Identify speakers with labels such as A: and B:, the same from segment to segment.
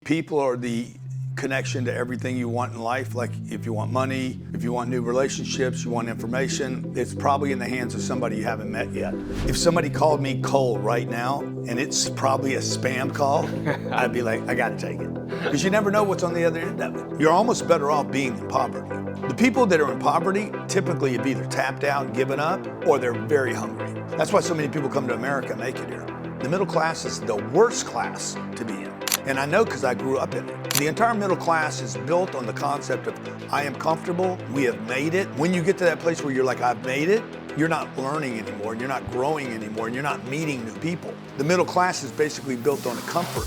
A: People are the connection to everything you want in life. Like if you want money, if you want new relationships, you want information, it's probably in the hands of somebody you haven't met yet. If somebody called me Cole right now, and it's probably a spam call, I'd be like, I gotta take it. Because you never know what's on the other end of it. You're almost better off being in poverty. The people that are in poverty typically have either tapped out, given up, or they're very hungry. That's why so many people come to America and make it here. The middle class is the worst class to be in. And I know because I grew up in it. The entire middle class is built on the concept of I am comfortable, we have made it. When you get to that place where you're like, I've made it, you're not learning anymore, and you're not growing anymore, and you're not meeting new people. The middle class is basically built on a comfort.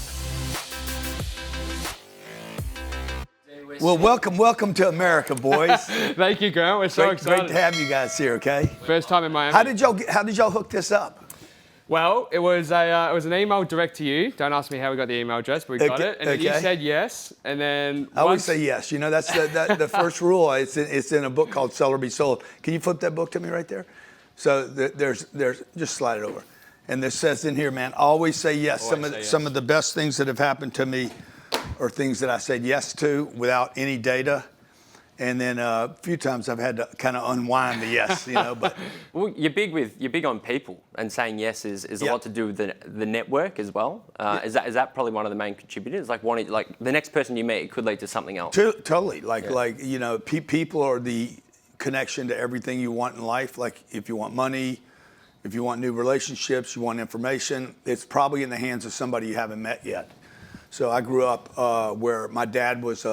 A: Well, welcome to America, boys.
B: Thank you, Grant. We're so excited.
A: Great to have you guys here, okay?
B: First time in Miami.
A: How did y'all hook this up?
B: Well, it was an email direct to you. Don't ask me how we got the email address, but we got it. And then you said yes, and then
A: I always say yes. You know, that's the first rule. It's in a book called Sell or Be Sold. Can you flip that book to me right there? So there's just slide it over, and this says in here, man, always say yes. Some of the best things that have happened to me are things that I said yes to without any data. And then a few times I've had to kind of unwind the yes, you know. But
C: well, you're big on people, and saying yes is a lot to do with the network as well. Is that probably one of the main contributors? Like the next person you meet, it could lead to something else.
A: Totally. Like you know, people are the connection to everything you want in life. Like if you want money, if you want new relationships, you want information, it's probably in the hands of somebody you haven't met yet. So I grew up where my dad was,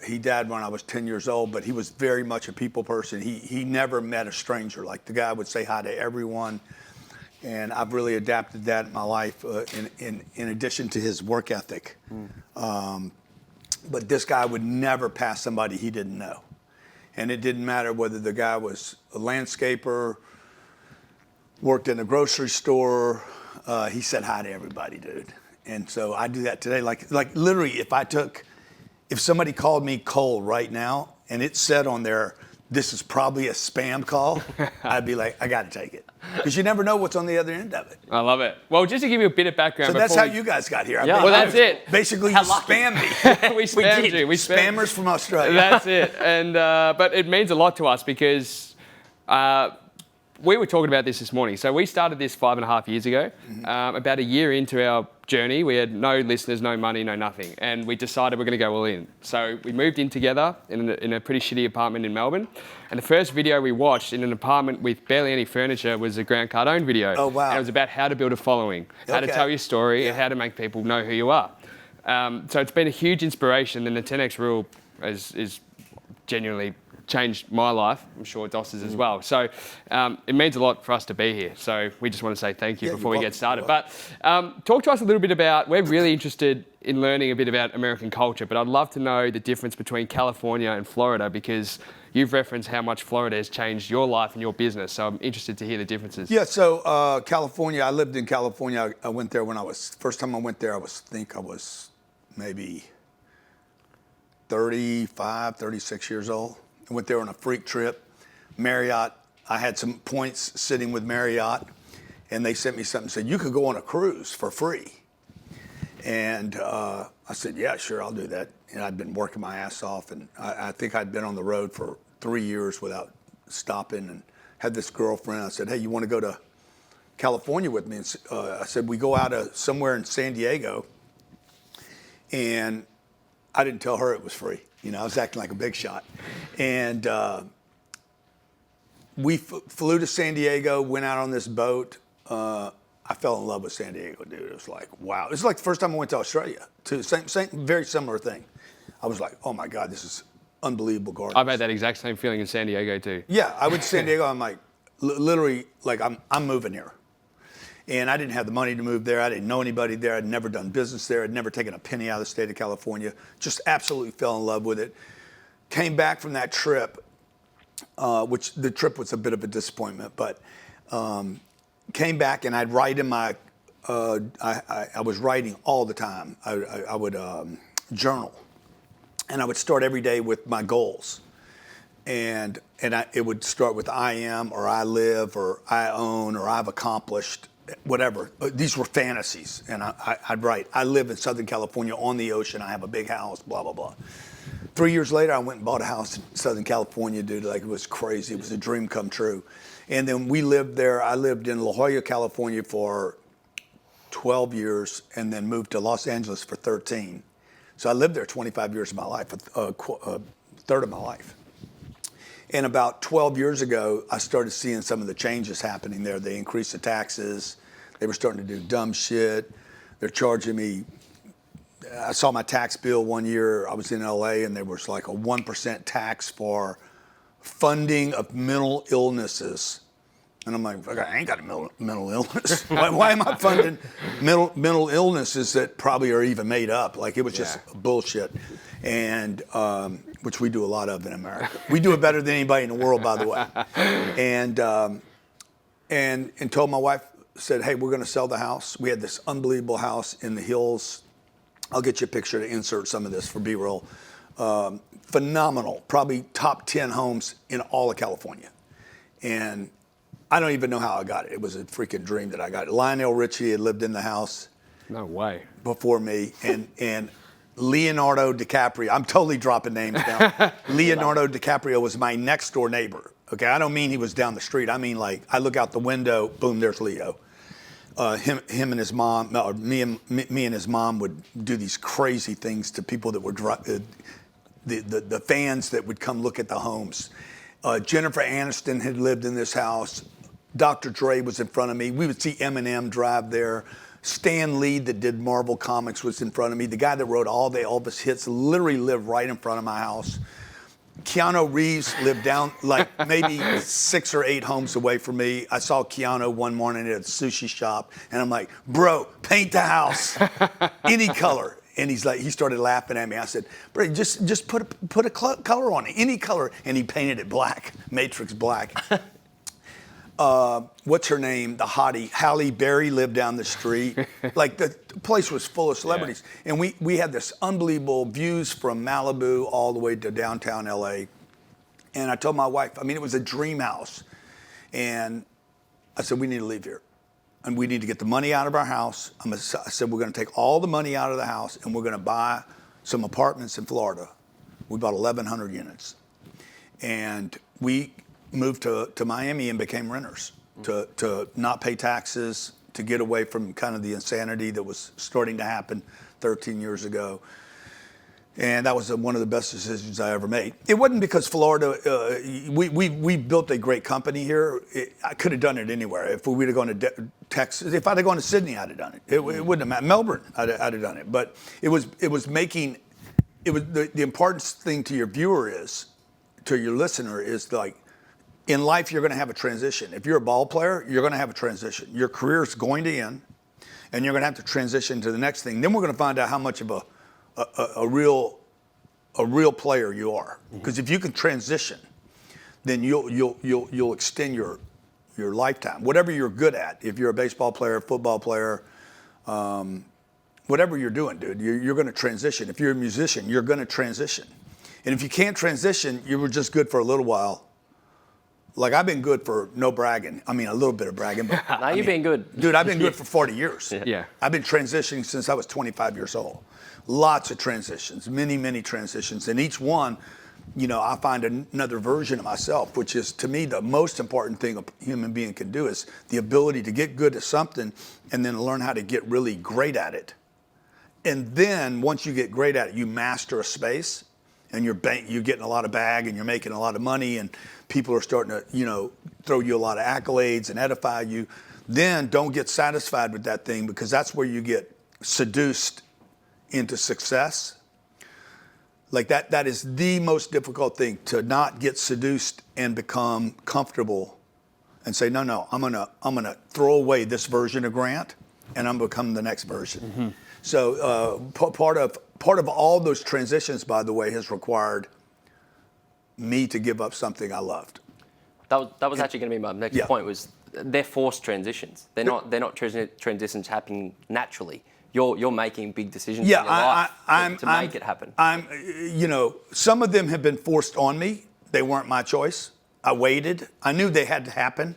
A: he died when I was 10 years old, but he was very much a people person. He never met a stranger. Like the guy would say hi to everyone. And I've really adapted that in my life in addition to his work ethic. But this guy would never pass somebody he didn't know. And it didn't matter whether the guy was a landscaper, worked in a grocery store, he said hi to everybody, dude. And so I do that today. Like literally, if somebody called me Cole right now and it said on there, this is probably a spam call, I'd be like, I got to take it. Because you never know what's on the other end of it.
B: I love it. Well, just to give you a bit of background.
A: So that's how you guys got here.
B: Yeah. Well, that's it.
A: Basically, you spammed me.
B: We spammed you. We
A: Spammers from Australia.
B: That's it. And but it means a lot to us because we were talking about this morning. So we started this 5.5 years ago. About a year into our journey, we had no listeners, no money, no nothing. And we decided we're going to go all in. So we moved in together in a pretty shitty apartment in Melbourne. And the first video we watched in an apartment with barely any furniture was a Grant Cardone video.
A: Oh, wow.
B: And it was about how to build a following, how to tell your story, and how to make people know who you are. So it's been a huge inspiration, and the 10X rule is genuinely changed my life. I'm sure Dos's as well. So it means a lot for us to be here. So we just want to say thank you before we get started. But talk to us a little bit about, we're really interested in learning a bit about American culture, but I'd love to know the difference between California and Florida, because you've referenced how much Florida has changed your life and your business. So I'm interested to hear the differences. Yeah,
A: so California, I lived in California. I went there when first time I went there, I was maybe 35, 36 years old. I went there on a freak trip. Marriott, I had some points sitting with Marriott, and they sent me something and said, you could go on a cruise for free. And I said, yeah, sure, I'll do that. And I'd been working my ass off, and I think I'd been on the road for 3 years without stopping, and had this girlfriend. I said, hey, you want to go to California with me? And I said, we go out somewhere in San Diego. And I didn't tell her it was free. You know, I was acting like a big shot. And we flew to San Diego, went out on this boat. I fell in love with San Diego, dude. It was like, wow. It's like the first time I went to Australia, too. Same, very similar thing. I was like, oh my God, this is unbelievable garden.
B: I've had that exact same feeling in San Diego, too.
A: Yeah, I went to San Diego. I'm like, literally, like, I'm moving here. And I didn't have the money to move there. I didn't know anybody there. I'd never done business there. I'd never taken a penny out of the state of California. Just absolutely fell in love with it. Came back from that trip, which the trip was a bit of a disappointment, but came back and I'd write in my, I was writing all the time. I would journal. And I would start every day with my goals. And it would start with I am, or I live, or I own, or I've accomplished. whatever. These were fantasies. And I'd write, I live in Southern California on the ocean. I have a big house, blah, blah, blah. 3 years later, I went and bought a house in Southern California, dude. Like, it was crazy. It was a dream come true. And then we lived there. I lived in La Jolla, California for 12 years and then moved to Los Angeles for 13. So I lived there 25 years of my life, a third of my life. And about 12 years ago, I started seeing some of the changes happening there. They increased the taxes. They were starting to do dumb shit. They're charging me. I saw my tax bill one year. I was in LA and there was like a 1% tax for funding of mental illnesses. And I'm like, I ain't got a mental illness. Why am I funding mental illnesses that probably are even made up? Like, it was just bullshit. And which we do a lot of in America. We do it better than anybody in the world, by the way. And told my wife, said, hey, we're going to sell the house. We had this unbelievable house in the hills. I'll get you a picture to insert some of this for B-roll. Phenomenal, probably top 10 homes in all of California. And I don't even know how I got it. It was a freaking dream that I got it. Lionel Richie had lived in the house.
B: No way. Before
A: me. And Leonardo DiCaprio, I'm totally dropping names now. Leonardo DiCaprio was my next door neighbor. Okay, I don't mean he was down the street. I mean, like, I look out the window, boom, there's Leo. Him and his mom, or me and his mom would do these crazy things to people that were the fans that would come look at the homes. Jennifer Aniston had lived in this house. Dr. Dre was in front of me. We would see Eminem drive there. Stan Lee, that did Marvel Comics, was in front of me. The guy that wrote all the Elvis hits literally lived right in front of my house. Keanu Reeves lived down like maybe 6 or 8 homes away from me. I saw Keanu one morning at a sushi shop, and I'm like, bro, paint the house any color. And he started laughing at me. I said, bro, just put a color on it, any color. And he painted it black, Matrix black. What's her name? The hottie, Halle Berry, lived down the street. Like, the place was full of celebrities. Yeah. And we had this unbelievable views from Malibu all the way to downtown LA. And I told my wife, I mean, it was a dream house. And I said, we need to leave here. And we need to get the money out of our house. I said, we're going to take all the money out of the house and we're going to buy some apartments in Florida. We bought 1,100 units. And we moved to Miami and became renters to not pay taxes, to get away from kind of the insanity that was starting to happen 13 years ago. And that was one of the best decisions I ever made. It wasn't because Florida, we built a great company here. I could have done it anywhere. If we would have gone to Texas, if I'd have gone to Sydney, I'd have done it. It wouldn't have mattered. Melbourne, I'd have done it. But it was the important thing to your viewer is, to your listener is, like, in life, you're going to have a transition. If you're a ball player, you're going to have a transition. Your career is going to end, and you're going to have to transition to the next thing. Then we're going to find out how much of a real player you are. Because if you can transition, then you'll extend your lifetime. Whatever you're good at, if you're a baseball player, football player, whatever you're doing, dude, you're going to transition. If you're a musician, you're going to transition. And if you can't transition, you were just good for a little while. Like, I've been good for no bragging. I mean, a little bit of bragging. But
C: now you've been good.
A: Dude, I've been good for 40 years.
B: Yeah.
A: I've been transitioning since I was 25 years old. Lots of transitions, many, many transitions. And each one, you know, I find another version of myself, which is, to me, the most important thing a human being can do is the ability to get good at something and then learn how to get really great at it. And then once you get great at it, you master a space. And you're getting a lot of bag and you're making a lot of money and people are starting to, you know, throw you a lot of accolades and edify you. Then don't get satisfied with that thing, because that's where you get seduced into success. Like, that is the most difficult thing, to not get seduced and become comfortable and say, no, I'm gonna throw away this version of Grant and I'm gonna become the next version. Mm-hmm. So part of all those transitions, by the way, has required me to give up something I loved.
C: That was actually going to be my next point. Was they're forced transitions. They're not transitions happening naturally. You're making big decisions in your life to make it happen.
A: You know, some of them have been forced on me. They weren't my choice. I waited. I knew they had to happen.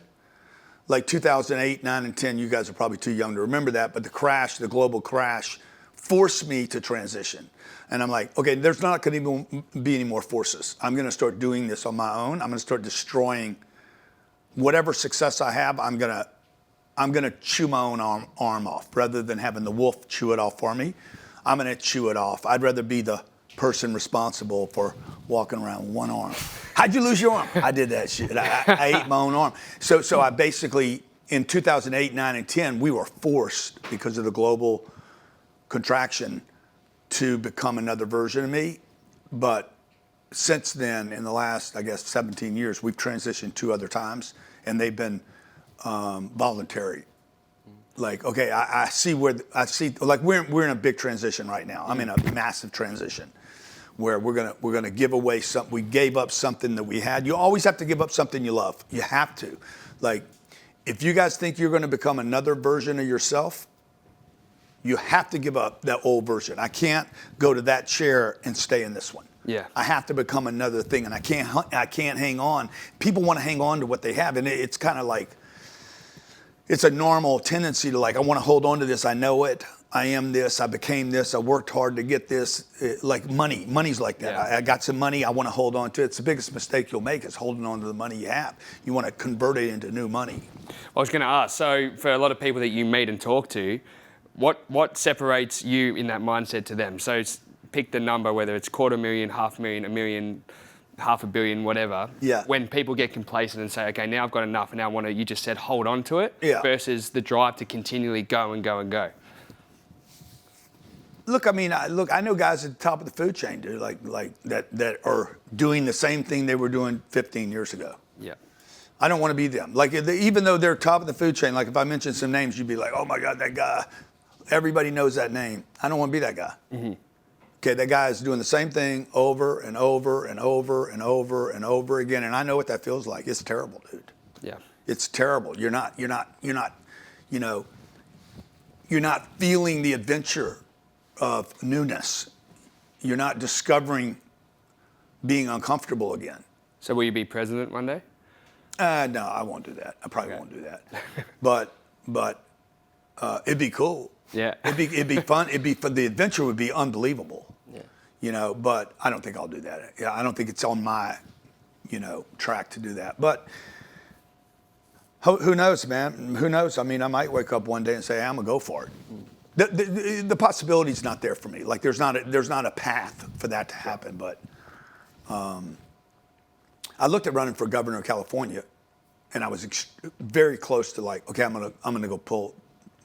A: like 2008, 9, and 10, you guys are probably too young to remember that, but the global crash, forced me to transition. And I'm like, okay, there's not going to be any more forces. I'm going to start doing this on my own. I'm going to start destroying whatever success I have. I'm going to chew my own arm off rather than having the wolf chew it off for me. I'm going to chew it off. I'd rather be the person responsible for walking around with one arm. How'd you lose your arm? I did that shit. I ate my own arm. So I basically, in 2008, 9, and 10, we were forced because of the global contraction to become another version of me. But since then, in the last, I guess, 17 years, we've transitioned 2 other times, and they've been voluntary. Like, okay, I see like we're in a big transition right now. I'm in a massive transition where we're gonna give away something. We gave up something that we had. You always have to give up something you love. You have to. Like, if you guys think you're gonna become another version of yourself, you have to give up that old version. I can't go to that chair and stay in this one.
B: Yeah.
A: I have to become another thing, and I can't hang on. People want to hang on to what they have, and it's kind of like, it's a normal tendency to like, I want to hold on to this. I know it. I am this. I became this. I worked hard to get this. Like money's like that.
B: Yeah.
A: I got some money. I want to hold on to it. It's the biggest mistake you'll make is holding on to the money you have. You want to convert it into new money.
B: I was going to ask, so for a lot of people that you meet and talk to, what separates you in that mindset to them? So pick the number, whether it's $250,000, $500,000, $1 million, $500 million, whatever.
A: Yeah.
B: When people get complacent and say, okay, now I've got enough, and now I want to, you just said, hold on to it,
A: yeah,
B: versus the drive to continually go and go and go.
A: Look, I mean, I know guys at the top of the food chain, dude, like that are doing the same thing they were doing 15 years ago.
B: Yeah.
A: I don't want to be them. Like, even though they're top of the food chain, like if I mention some names, you'd be like, oh my God, that guy, everybody knows that name. I don't want to be that guy. Mm-hmm. Okay, that guy is doing the same thing over and over and over and over and over again, and I know what that feels like. It's terrible, dude.
B: Yeah.
A: It's terrible. You're not feeling the adventure of newness. You're not discovering being uncomfortable again.
B: So will you be president one day?
A: No, I won't do that. I probably won't do that. But it'd be cool.
B: Yeah.
A: It'd be fun. The adventure would be unbelievable. Yeah. But I don't think I'll do that. Yeah, I don't think it's on my, track to do that. But who knows, man? Who knows? I mean, I might wake up one day and say, hey, I'm gonna go for it. The possibility's not there for me. Like, there's not a path for that to happen. But I looked at running for governor of California, and I was very close to like, okay, I'm gonna go pull.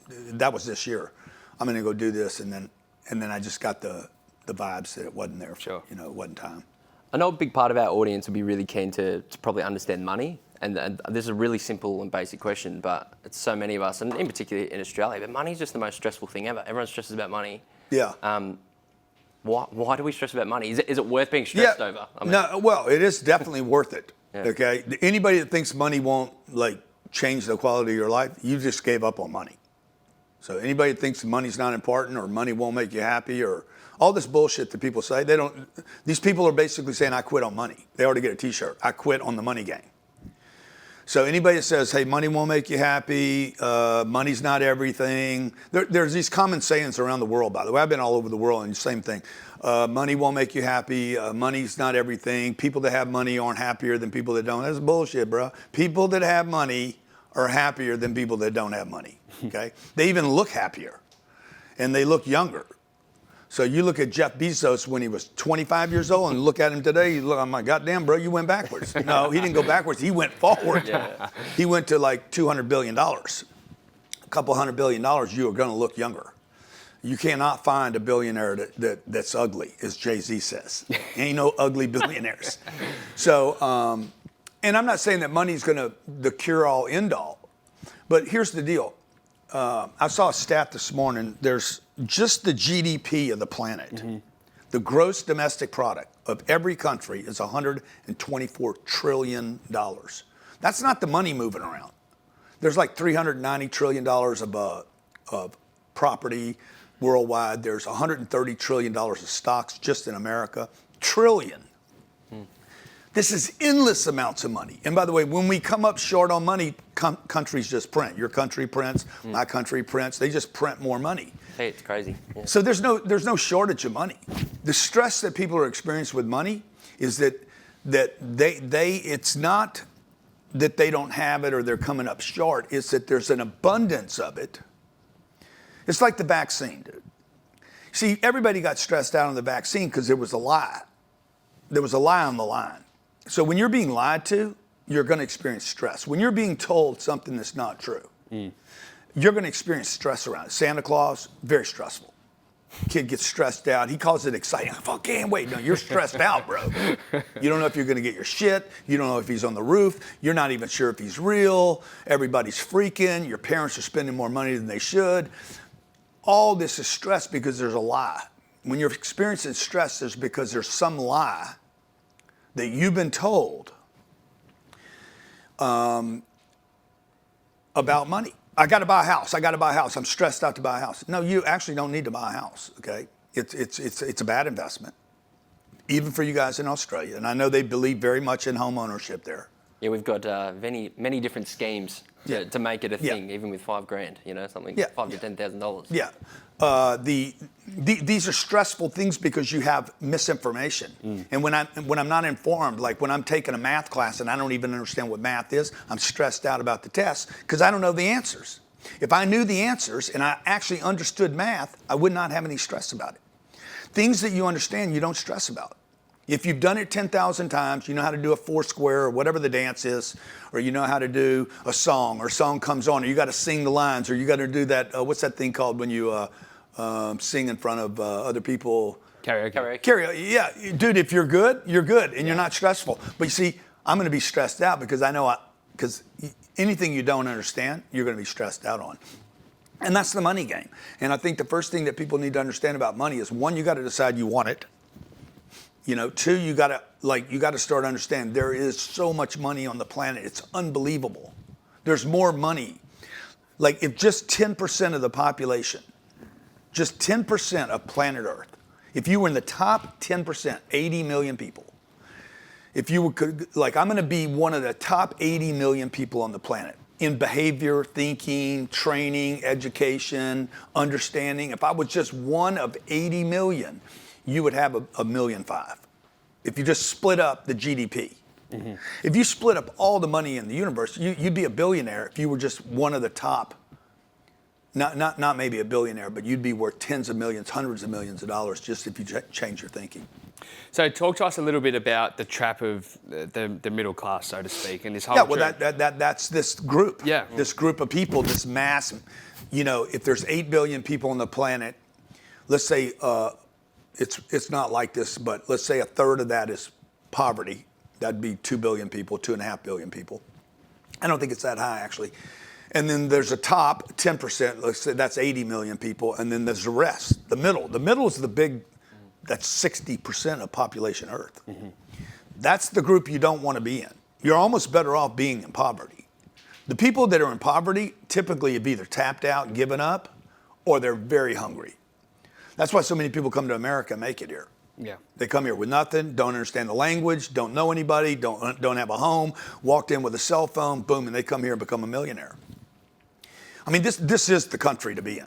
A: That was this year. I'm gonna go do this, and then I just got the vibes that it wasn't there.
B: Sure.
A: It wasn't time.
C: I know a big part of our audience would be really keen to probably understand money. And this is a really simple and basic question, but it's so many of us, and in particular in Australia, but money is just the most stressful thing ever. Everyone stresses about money.
A: Yeah.
C: Why do we stress about money? Is it worth being stressed over? I mean,
A: no, well, it is definitely worth it.
C: Yeah.
A: Okay. Anybody that thinks money won't change the quality of your life, you just gave up on money. So anybody that thinks money's not important or money won't make you happy or all this bullshit that people say, these people are basically saying, I quit on money. They ought to get a t-shirt. I quit on the money game. So anybody that says, hey, money won't make you happy, money's not everything. There's these common sayings around the world, by the way. I've been all over the world and the same thing. Money won't make you happy. Money's not everything. People that have money aren't happier than people that don't. That's bullshit, bro. People that have money are happier than people that don't have money, okay? They even look happier, and they look younger. So you look at Jeff Bezos when he was 25 years old and look at him today, you look, I'm like, goddamn, bro, you went backwards. No, he didn't go backwards. He went forward.
C: Yeah.
A: He went to like $200 billion. A couple $100 billion, you are going to look younger. You cannot find a billionaire that's ugly, as Jay-Z says. Ain't no ugly billionaires. So, and I'm not saying that money's the cure-all, end-all. But here's the deal. I saw a stat this morning. There's just the GDP of the planet. Mm-hmm. The gross domestic product of every country is $124 trillion. That's not the money moving around. There's like $390 trillion of property worldwide. There's $130 trillion of stocks just in America. Trillion. This is endless amounts of money. And by the way, when we come up short on money, countries just print. Your country prints, my country prints. They just print more money.
C: Hey, it's crazy. Yeah.
A: So there's no shortage of money. The stress that people are experiencing with money is that it's not that they don't have it or they're coming up short. It's that there's an abundance of it. It's like the vaccine, dude. See, everybody got stressed out on the vaccine because there was a lie. There was a lie on the line. So when you're being lied to, you're going to experience stress. When you're being told something that's not true, you're going to experience stress around it. Santa Claus, very stressful. Kid gets stressed out. He calls it exciting. I can't wait. No, you're stressed out, bro. You don't know if you're going to get your shit. You don't know if he's on the roof. You're not even sure if he's real. Everybody's freaking. Your parents are spending more money than they should. All this is stress because there's a lie. When you're experiencing stress, it's because there's some lie that you've been told about money. I got to buy a house. I got to buy a house. I'm stressed out to buy a house. No, you actually don't need to buy a house. Okay, it's a bad investment, even for you guys in Australia. And I know they believe very much in home ownership there.
C: Yeah, we've got many different schemes to make it a thing, even with $5,000. You know, something $5,000 to $10,000.
A: Yeah. These are stressful things because you have misinformation. And when I'm not informed, like when I'm taking a math class and I don't even understand what math is, I'm stressed out about the test because I don't know the answers. If I knew the answers and I actually understood math, I would not have any stress about it. Things that you understand, you don't stress about. If you've done it 10,000 times, you know how to do a four square or whatever the dance is, or you know how to do a song, or a song comes on, or you got to sing the lines, or you got to do that, what's that thing called when you sing in front of other people?
B: Karaoke.
A: Yeah, dude, if you're good, and you're not stressful. But you see, I'm going to be stressed out because because anything you don't understand, you're going to be stressed out on. And that's the money game. And I think the first thing that people need to understand about money is, one, you got to decide you want it. You know, two, you got to start understanding there is so much money on the planet. It's unbelievable. There's more money. Like if just 10% of the population, just 10% of planet Earth, if you were in the top 10%, 80 million people, if you could, like I'm going to be one of the top 80 million people on the planet in behavior, thinking, training, education, understanding. If I was just one of 80 million, you would have $1.5 million. If you just split up the GDP. Mm-hmm. If you split up all the money in the universe, you'd be a billionaire if you were just one of the top, not maybe a billionaire, but you'd be worth tens of millions, hundreds of millions of dollars just if you change your thinking.
B: So talk to us a little bit about the trap of the middle class, so to speak, and this whole
A: that's this group.
B: Yeah.
A: This group of people, this mass, you know, if there's 8 billion people on the planet, let's say, it's not like this, but let's say a third of that is poverty. That'd be 2 billion people, 2.5 billion people. I don't think it's that high, actually. And then there's a top 10%, let's say that's 80 million people, and then there's the rest, the middle. The middle is the big, that's 60% of population Earth. Mm-hmm. That's the group you don't want to be in. You're almost better off being in poverty. The people that are in poverty typically have either tapped out, given up, or they're very hungry. That's why so many people come to America and make it here.
B: Yeah.
A: They come here with nothing, don't understand the language, don't know anybody, don't have a home, walked in with a cell phone, boom, and they come here and become a millionaire. I mean, this is the country to be in.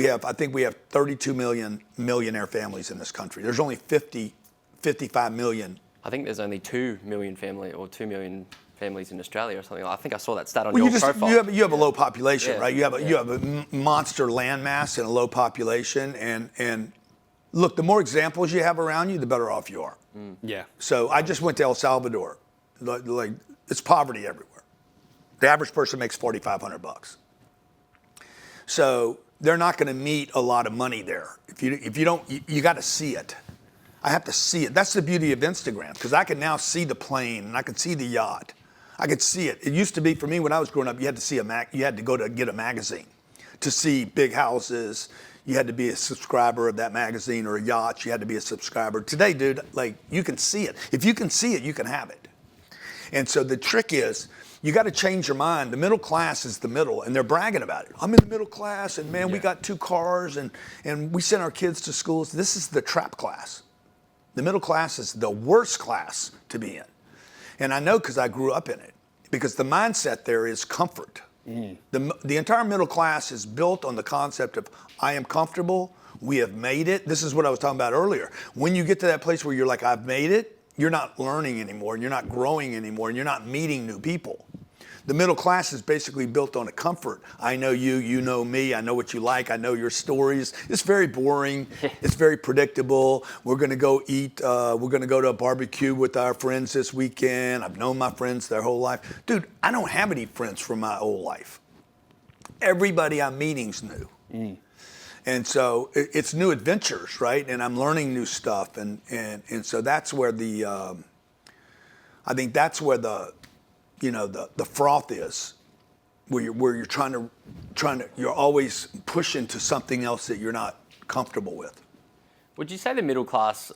A: I think we have 32 million millionaire families in this country. There's only 55 million.
C: I think there's only 2 million families in Australia or something. I think I saw that stat on your profile.
A: You have a low population, right? You have a monster landmass and a low population, and look, the more examples you have around you, the better off you are.
B: Yeah.
A: So I just went to El Salvador. Like it's poverty everywhere. The average person makes $4,500. So they're not going to meet a lot of money there. If you don't, you got to see it. I have to see it. That's the beauty of Instagram, because I can now see the plane and I can see the yacht. I could see it. It used to be for me when I was growing up, you had to see you had to go to get a magazine to see big houses. You had to be a subscriber of that magazine, or a yacht. You had to be a subscriber. Today, dude, like you can see it. If you can see it, you can have it. And so the trick is, you got to change your mind. The middle class is the middle, and they're bragging about it. I'm in the middle class, and man, we got 2 cars, and we send our kids to schools. This is the trap class. The middle class is the worst class to be in. And I know because I grew up in it. Because the mindset there is comfort. The entire middle class is built on the concept of, I am comfortable, we have made it. This is what I was talking about earlier. When you get to that place where you're like, I've made it, you're not learning anymore, and you're not growing anymore, and you're not meeting new people. The middle class is basically built on a comfort. I know you, you know me, I know what you like, I know your stories. It's very boring, it's very predictable. We're gonna go eat, we're gonna go to a barbecue with our friends this weekend. I've known my friends their whole life. Dude, I don't have any friends from my old life. Everybody I'm meeting's new. And so it's new adventures, right? And I'm learning new stuff. And so that's where I think that's where the froth is, where you're trying to you're always pushing to something else that you're not comfortable with.
C: Would you say the middle class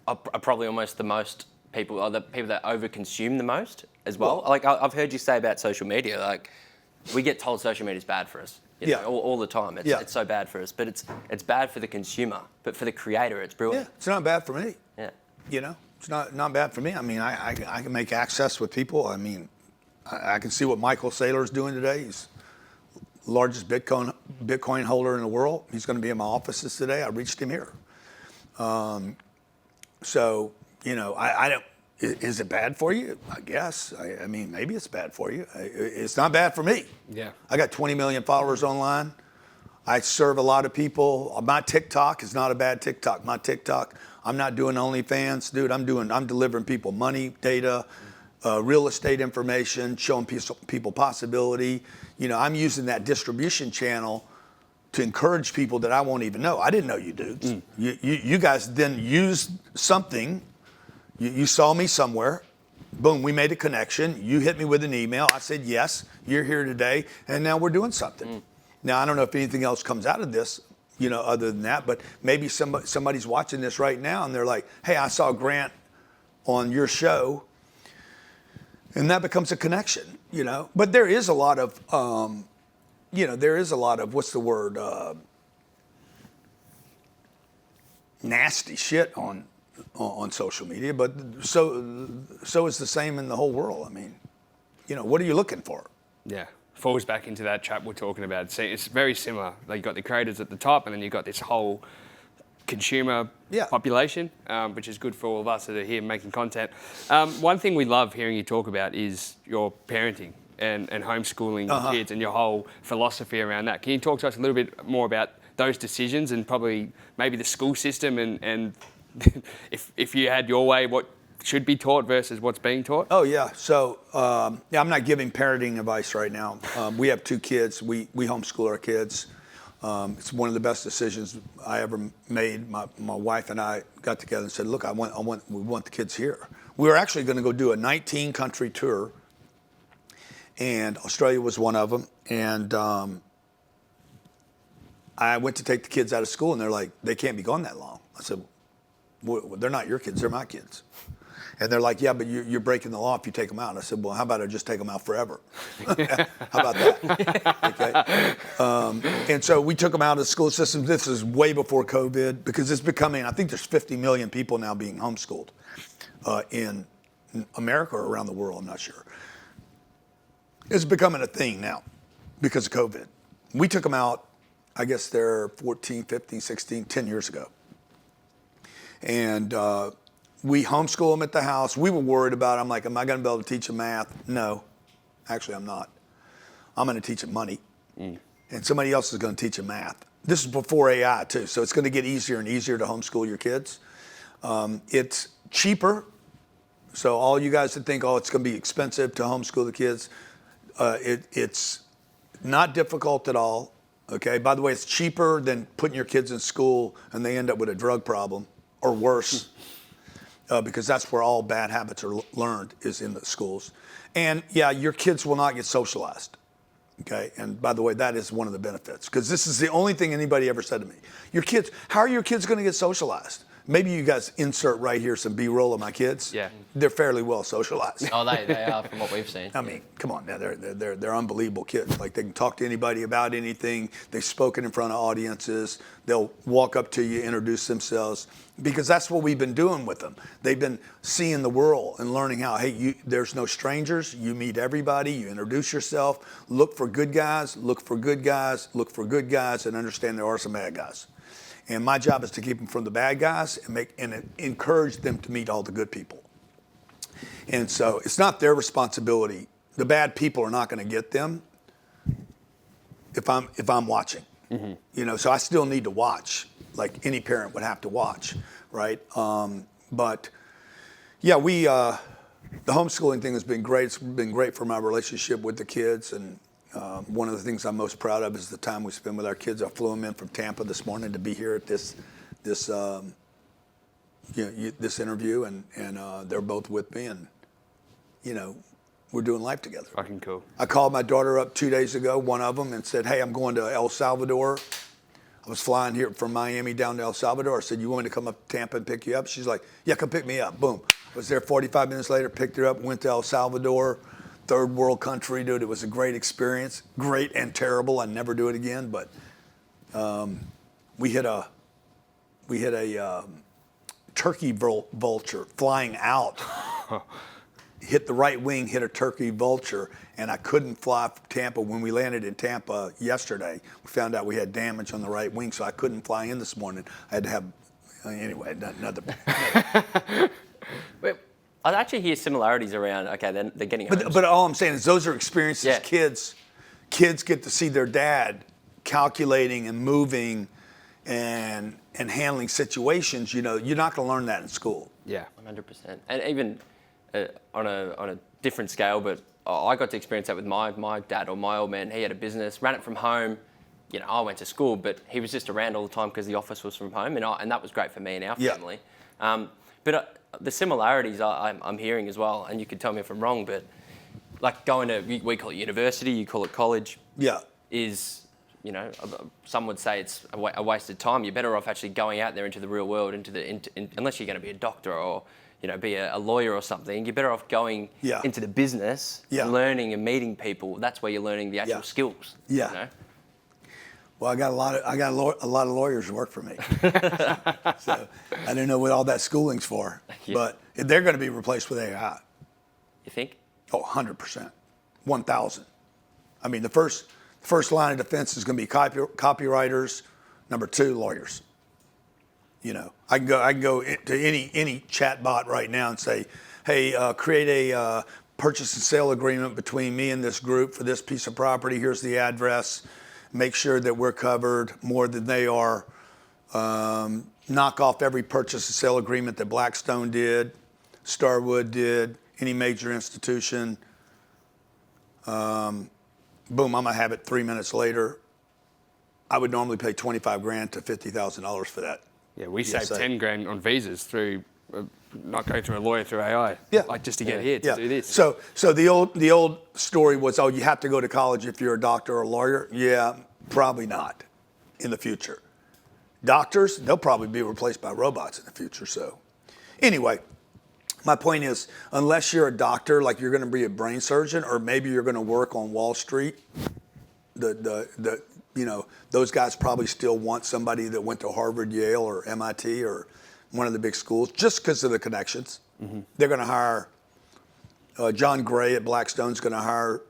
C: are probably almost the most people, or the people that overconsume the most as well? Like I've heard you say about social media, like we get told social media is bad for us, you know, all the time. It's so bad for us, but it's bad for the consumer, but for the creator, it's brilliant.
A: Yeah, it's not bad for me.
C: Yeah.
A: You know, it's not bad for me. I mean, I can make access with people. I mean, I can see what Michael Saylor's doing today. He's the largest Bitcoin holder in the world. He's going to be in my offices today. I reached him here. So, you know, I don't, is it bad for you? I guess. I mean, maybe it's bad for you. It's not bad for me.
B: Yeah.
A: I got 20 million followers online. I serve a lot of people. My TikTok is not a bad TikTok. My TikTok, I'm not doing OnlyFans, dude. I'm delivering people money, data, real estate information, showing people possibility. You know, I'm using that distribution channel to encourage people that I won't even know. I didn't know you dudes. You guys then used something. You saw me somewhere. Boom, we made a connection. You hit me with an email. I said, yes, you're here today. And now we're doing something. Now, I don't know if anything else comes out of this, you know, other than that, but maybe somebody's watching this right now and they're like, hey, I saw Grant on your show. And that becomes a connection, you know. But there is a lot of, what's the word, nasty shit on social media. But so is the same in the whole world. I mean, you know, what are you looking for?
B: Yeah. Falls back into that trap we're talking about. See, it's very similar. Like you've got the creators at the top, and then you've got this whole consumer population, which is good for all of us that are here making content. One thing we love hearing you talk about is your parenting and homeschooling your kids and your whole philosophy around that. Can you talk to us a little bit more about those decisions and probably maybe the school system and if you had your way, what should be taught versus what's being taught?
A: Oh, yeah. So, I'm not giving parenting advice right now. We have 2 kids. We homeschool our kids. It's one of the best decisions I ever made. My wife and I got together and said, look, we want the kids here. We were actually going to go do a 19-country tour, and Australia was one of them. And I went to take the kids out of school, and they're like, they can't be gone that long. I said, well, they're not your kids, they're my kids. And they're like, yeah, but you're breaking the law if you take them out. And I said, well, how about I just take them out forever? How about that? Okay. And so we took them out of the school system. This is way before COVID because it's becoming, I think there's 50 million people now being homeschooled in America or around the world, I'm not sure. It's becoming a thing now because of COVID. We took them out, I guess they're 14, 15, 16, 10 years ago. And we homeschool them at the house. We were worried about it. I'm like, am I going to be able to teach them math? No, actually I'm not. I'm going to teach them money. And somebody else is going to teach them math. This is before AI too, so it's going to get easier and easier to homeschool your kids. It's cheaper. So all you guys that think, oh, it's going to be expensive to homeschool the kids, it's not difficult at all. Okay. By the way, it's cheaper than putting your kids in school and they end up with a drug problem or worse, because that's where all bad habits are learned is in the schools. And yeah, your kids will not get socialized. Okay. And by the way, that is one of the benefits because this is the only thing anybody ever said to me. Your kids, how are your kids going to get socialized? maybe you guys insert right here some B-roll of my kids.
B: Yeah.
A: They're fairly well socialized.
C: Oh, they are from what we've seen.
A: I mean, come on now, they're unbelievable kids. Like they can talk to anybody about anything. They've spoken in front of audiences. They'll walk up to you, introduce themselves, because that's what we've been doing with them. They've been seeing the world and learning how, hey, there's no strangers. You meet everybody. You introduce yourself. Look for good guys. Look for good guys. Look for good guys, and understand there are some bad guys. And my job is to keep them from the bad guys and encourage them to meet all the good people. And so it's not their responsibility. The bad people are not going to get them if I'm watching. Mm-hmm. You know, so I still need to watch, like any parent would have to watch, right? But yeah, the homeschooling thing has been great. It's been great for my relationship with the kids, and one of the things I'm most proud of is the time we spend with our kids. I flew them in from Tampa this morning to be here at this interview, and they're both with me, and you know, we're doing life together.
B: Fucking cool.
A: I called my daughter up 2 days ago, one of them, and said, hey, I'm going to El Salvador. I was flying here from Miami down to El Salvador. I said, you want me to come up to Tampa and pick you up? She's like, yeah, come pick me up. Boom. I was there 45 minutes later, picked her up, went to El Salvador, third world country, dude. It was a great experience. Great and terrible. I'd never do it again, but we hit a turkey vulture flying out. Hit the right wing, hit a turkey vulture, and I couldn't fly from Tampa. When we landed in Tampa yesterday, we found out we had damage on the right wing, so I couldn't fly in this morning. I had to have, anyway, another.
C: Wait, I actually hear similarities around, okay, they're getting home.
A: But all I'm saying is those are experiences kids get to see their dad calculating and moving and handling situations. You know, you're not going to learn that in school.
B: Yeah.
C: 100%. And even on a different scale, but I got to experience that with my dad or my old man. He had a business, ran it from home. You know, I went to school, but he was just around all the time because the office was from home, and that was great for me and our family. But the similarities I'm hearing as well, and you could tell me if I'm wrong, but like going to, we call it university, you call it college, is, you know, some would say it's a wasted time. You're better off actually going out there into the real world, unless you're going to be a doctor or, you know, be a lawyer or something. You're better off going into the business, learning and meeting people. That's where you're learning the actual skills. Yeah. You know?
A: Well, I got a lot of lawyers who work for me, so I don't know what all that schooling's for. But they're going to be replaced with AI.
C: You think?
A: Oh, 100%, 1,000. I mean, the first line of defense is going to be copywriters. Number 2, lawyers. You know, I can go to any chat bot right now and say, hey, create a purchase and sale agreement between me and this group for this piece of property. Here's the address. Make sure that we're covered more than they are. Knock off every purchase and sale agreement that Blackstone did, Starwood did, any major institution. Boom, I'm gonna have it 3 minutes later. I would normally pay $25,000 to $50,000 for that.
B: Yeah, we saved 10 grand on visas through not going through a lawyer, through AI. Like just to get here to do this.
A: So the old story was, oh, you have to go to college if you're a doctor or a lawyer. Yeah, probably not in the future. Doctors, they'll probably be replaced by robots in the future. So anyway, my point is, unless you're a doctor, like you're going to be a brain surgeon, or maybe you're going to work on Wall Street, you know, those guys probably still want somebody that went to Harvard, Yale, or MIT, or one of the big schools, just because of the connections. Mm-hmm. They're going to hire, John Gray at Blackstone's going to hire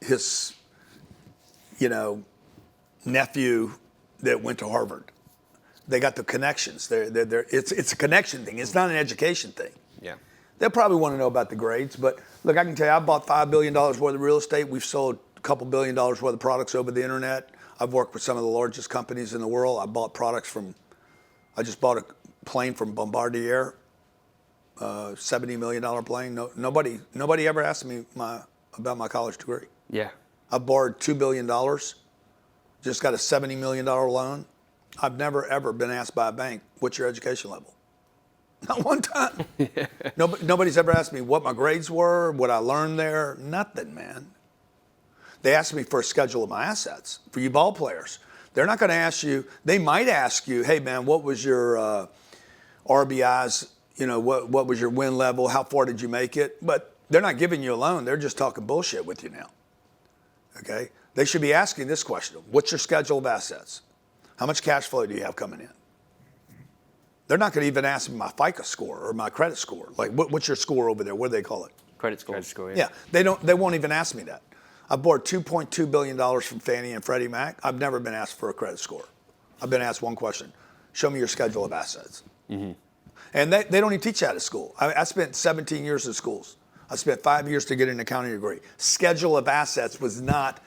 A: his, you know, nephew that went to Harvard. They got the connections. It's a connection thing. It's not an education thing.
B: Yeah.
A: They'll probably want to know about the grades, but look, I can tell you, I bought $5 billion worth of real estate. We've sold a couple $1 billion worth of products over the internet. I've worked with some of the largest companies in the world. I just bought a plane from Bombardier, $70 million plane. Nobody ever asked me about my college degree.
B: Yeah.
A: I borrowed $2 billion, just got a $70 million loan. I've never, ever been asked by a bank, what's your education level? Not one time. Nobody's ever asked me what my grades were, what I learned there. Nothing, man. They asked me for a schedule of my assets for you ball players. They're not going to ask you. They might ask you, hey, man, what was your RBIs, what was your win level? How far did you make it? But they're not giving you a loan. They're just talking bullshit with you now. Okay? They should be asking this question. What's your schedule of assets? How much cash flow do you have coming in? They're not going to even ask me my FICO score or my credit score. Like, what's your score over there? What do they call it?
C: Credit score.
B: Credit score,
A: Yeah, they won't even ask me that. I borrowed $2.2 billion from Fannie and Freddie Mac. I've never been asked for a credit score. I've been asked one question. Show me your schedule of assets. Mm-hmm. And they don't even teach that at school. I spent 17 years in schools. I spent 5 years to get an accounting degree. Schedule of assets was not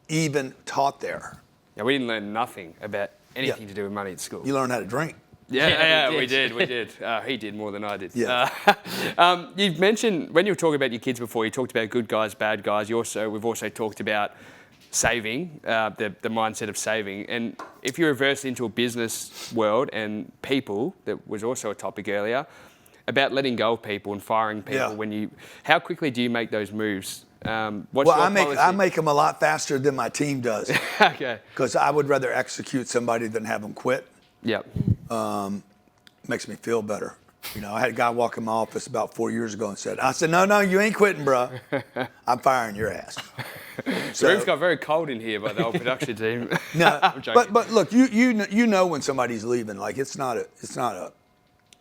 A: even taught there.
B: Yeah, we didn't learn nothing about anything to do with money at school.
A: You learned how to drink.
B: Yeah, we did. He did more than I did.
A: Yeah.
B: You've mentioned, when you were talking about your kids before, you talked about good guys, bad guys. We've also talked about saving, the mindset of saving. And if you reverse into a business world and people, that was also a topic earlier, about letting go of people and firing people, how quickly do you make those moves?
A: I make them a lot faster than my team does.
B: Okay.
A: Because I would rather execute somebody than have them quit.
B: Yep.
A: Makes me feel better. I had a guy walk in my office about 4 years ago and said, no, you ain't quitting, bro. I'm firing your ass.
B: The room's got very cold in here by the whole production team.
A: No,
B: I'm joking.
A: but look, you know when somebody's leaving. Like it's not a,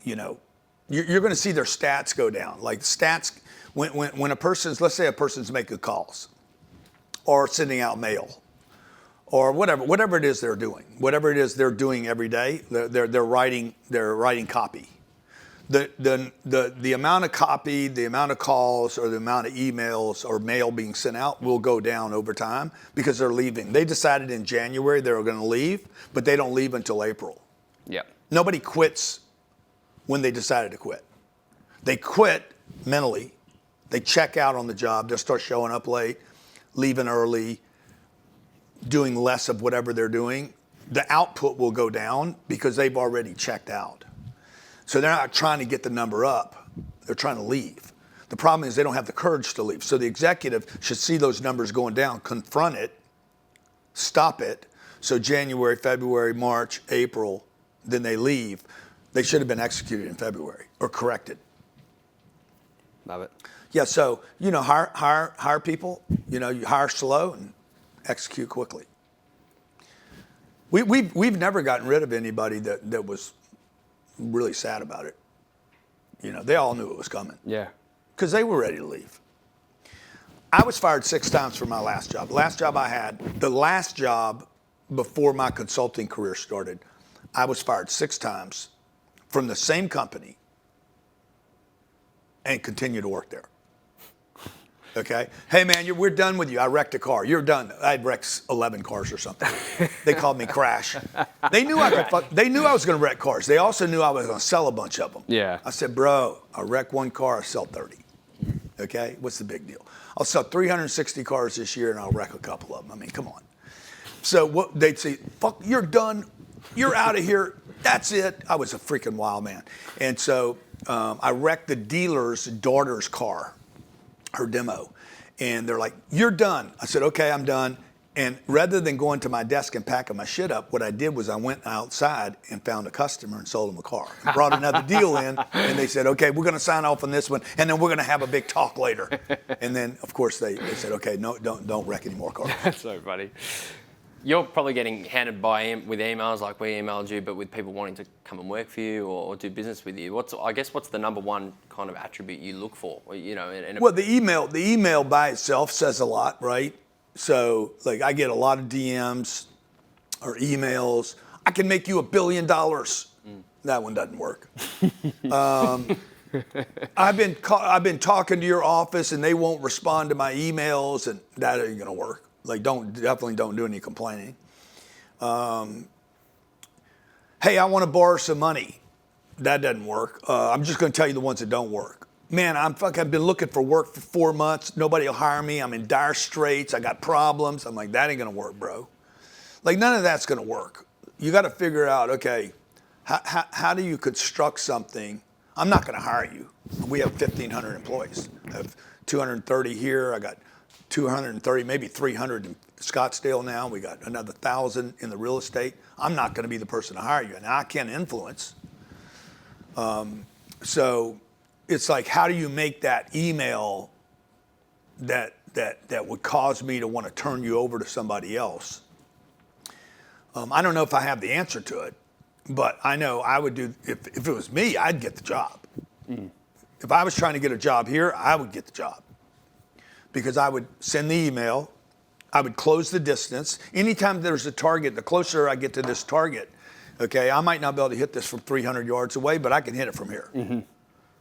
A: you're going to see their stats go down. Like stats when a person's, let's say a person's making calls, or sending out mail, or whatever it is they're doing, whatever it is they're doing every day, they're writing copy. The amount of copy, the amount of calls, or the amount of emails or mail being sent out will go down over time because they're leaving. They decided in January they were going to leave, but they don't leave until April.
B: Yeah.
A: Nobody quits when they decided to quit. They quit mentally. They check out on the job. They'll start showing up late, leaving early, doing less of whatever they're doing. The output will go down because they've already checked out. So they're not trying to get the number up. They're trying to leave. The problem is they don't have the courage to leave. So the executive should see those numbers going down, confront it, stop it. So January, February, March, April, then they leave. They should have been executed in February or corrected.
B: Love it.
A: Yeah, so, hire people, you hire slow and execute quickly. We've never gotten rid of anybody that was really sad about it. They all knew it was coming.
B: Yeah.
A: Because they were ready to leave. I was fired 6 times from my last job. The last job before my consulting career started, I was fired 6 times from the same company and continued to work there. Okay? Hey, man, we're done with you. I wrecked a car. You're done. I wrecked 11 cars or something. They called me Crash. They knew they knew I was going to wreck cars. They also knew I was going to sell a bunch of them.
B: Yeah.
A: I said, bro, I wreck 1 car, I sell 30. Okay? What's the big deal? I'll sell 360 cars this year, and I'll wreck a couple of them. I mean, come on. So they'd say, fuck, you're done. You're out of here. That's it. I was a freaking wild man. And so I wrecked the dealer's daughter's car, her demo. And they're like, you're done. I said, okay, I'm done. And rather than going to my desk and packing my shit up, what I did was I went outside and found a customer and sold them a car. I brought another deal in, and they said, okay, we're going to sign off on this one, and then we're going to have a big talk later. And then, of course, they said, okay, no, don't wreck any more cars.
B: That's so funny.
C: You're probably getting handed with emails like we emailed you, but with people wanting to come and work for you or do business with you. What's the number one kind of attribute you look for? Well,
A: the email by itself says a lot, right? So, like, I get a lot of DMs or emails. I can make you $1 billion. That one doesn't work. I've been talking to your office and they won't respond to my emails, and that ain't gonna work. Like, definitely don't do any complaining. Hey, I want to borrow some money. That doesn't work. I'm just going to tell you the ones that don't work. Man, I've been looking for work for 4 months. Nobody will hire me. I'm in dire straits. I got problems. I'm like, that ain't going to work, bro. Like, none of that's going to work. You got to figure out, okay, how do you construct something? I'm not going to hire you. We have 1,500 employees. I have 230 here. I got 230, maybe 300 in Scottsdale now. We got another 1,000 in the real estate. I'm not going to be the person to hire you. Now, I can influence, So it's like, how do you make that email that would cause me to want to turn you over to somebody else? I don't know if I have the answer to it, but I know I would do, if it was me, I'd get the job. If I was trying to get a job here, I would get the job. Because I would send the email, I would close the distance. Anytime there's a target, the closer I get to this target, okay, I might not be able to hit this from 300 yards away, but I can hit it from here.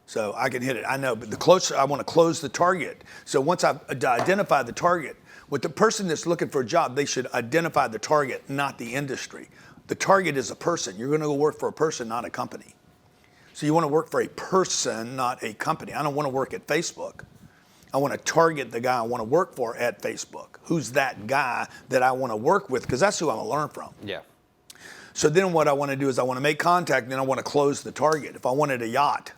A: So I can hit it, I know, but the closer, I want to close the target. So once I've identified the target, with the person that's looking for a job, they should identify the target, not the industry. The target is a person. You're going to go work for a person, not a company. So you want to work for a person, not a company. I don't want to work at Facebook. I want to target the guy I want to work for at Facebook. Who's that guy that I want to work with? Because that's who I'm going to learn from.
B: Yeah.
A: So then what I want to do is I want to make contact, and then I want to close the target. If I wanted a yacht,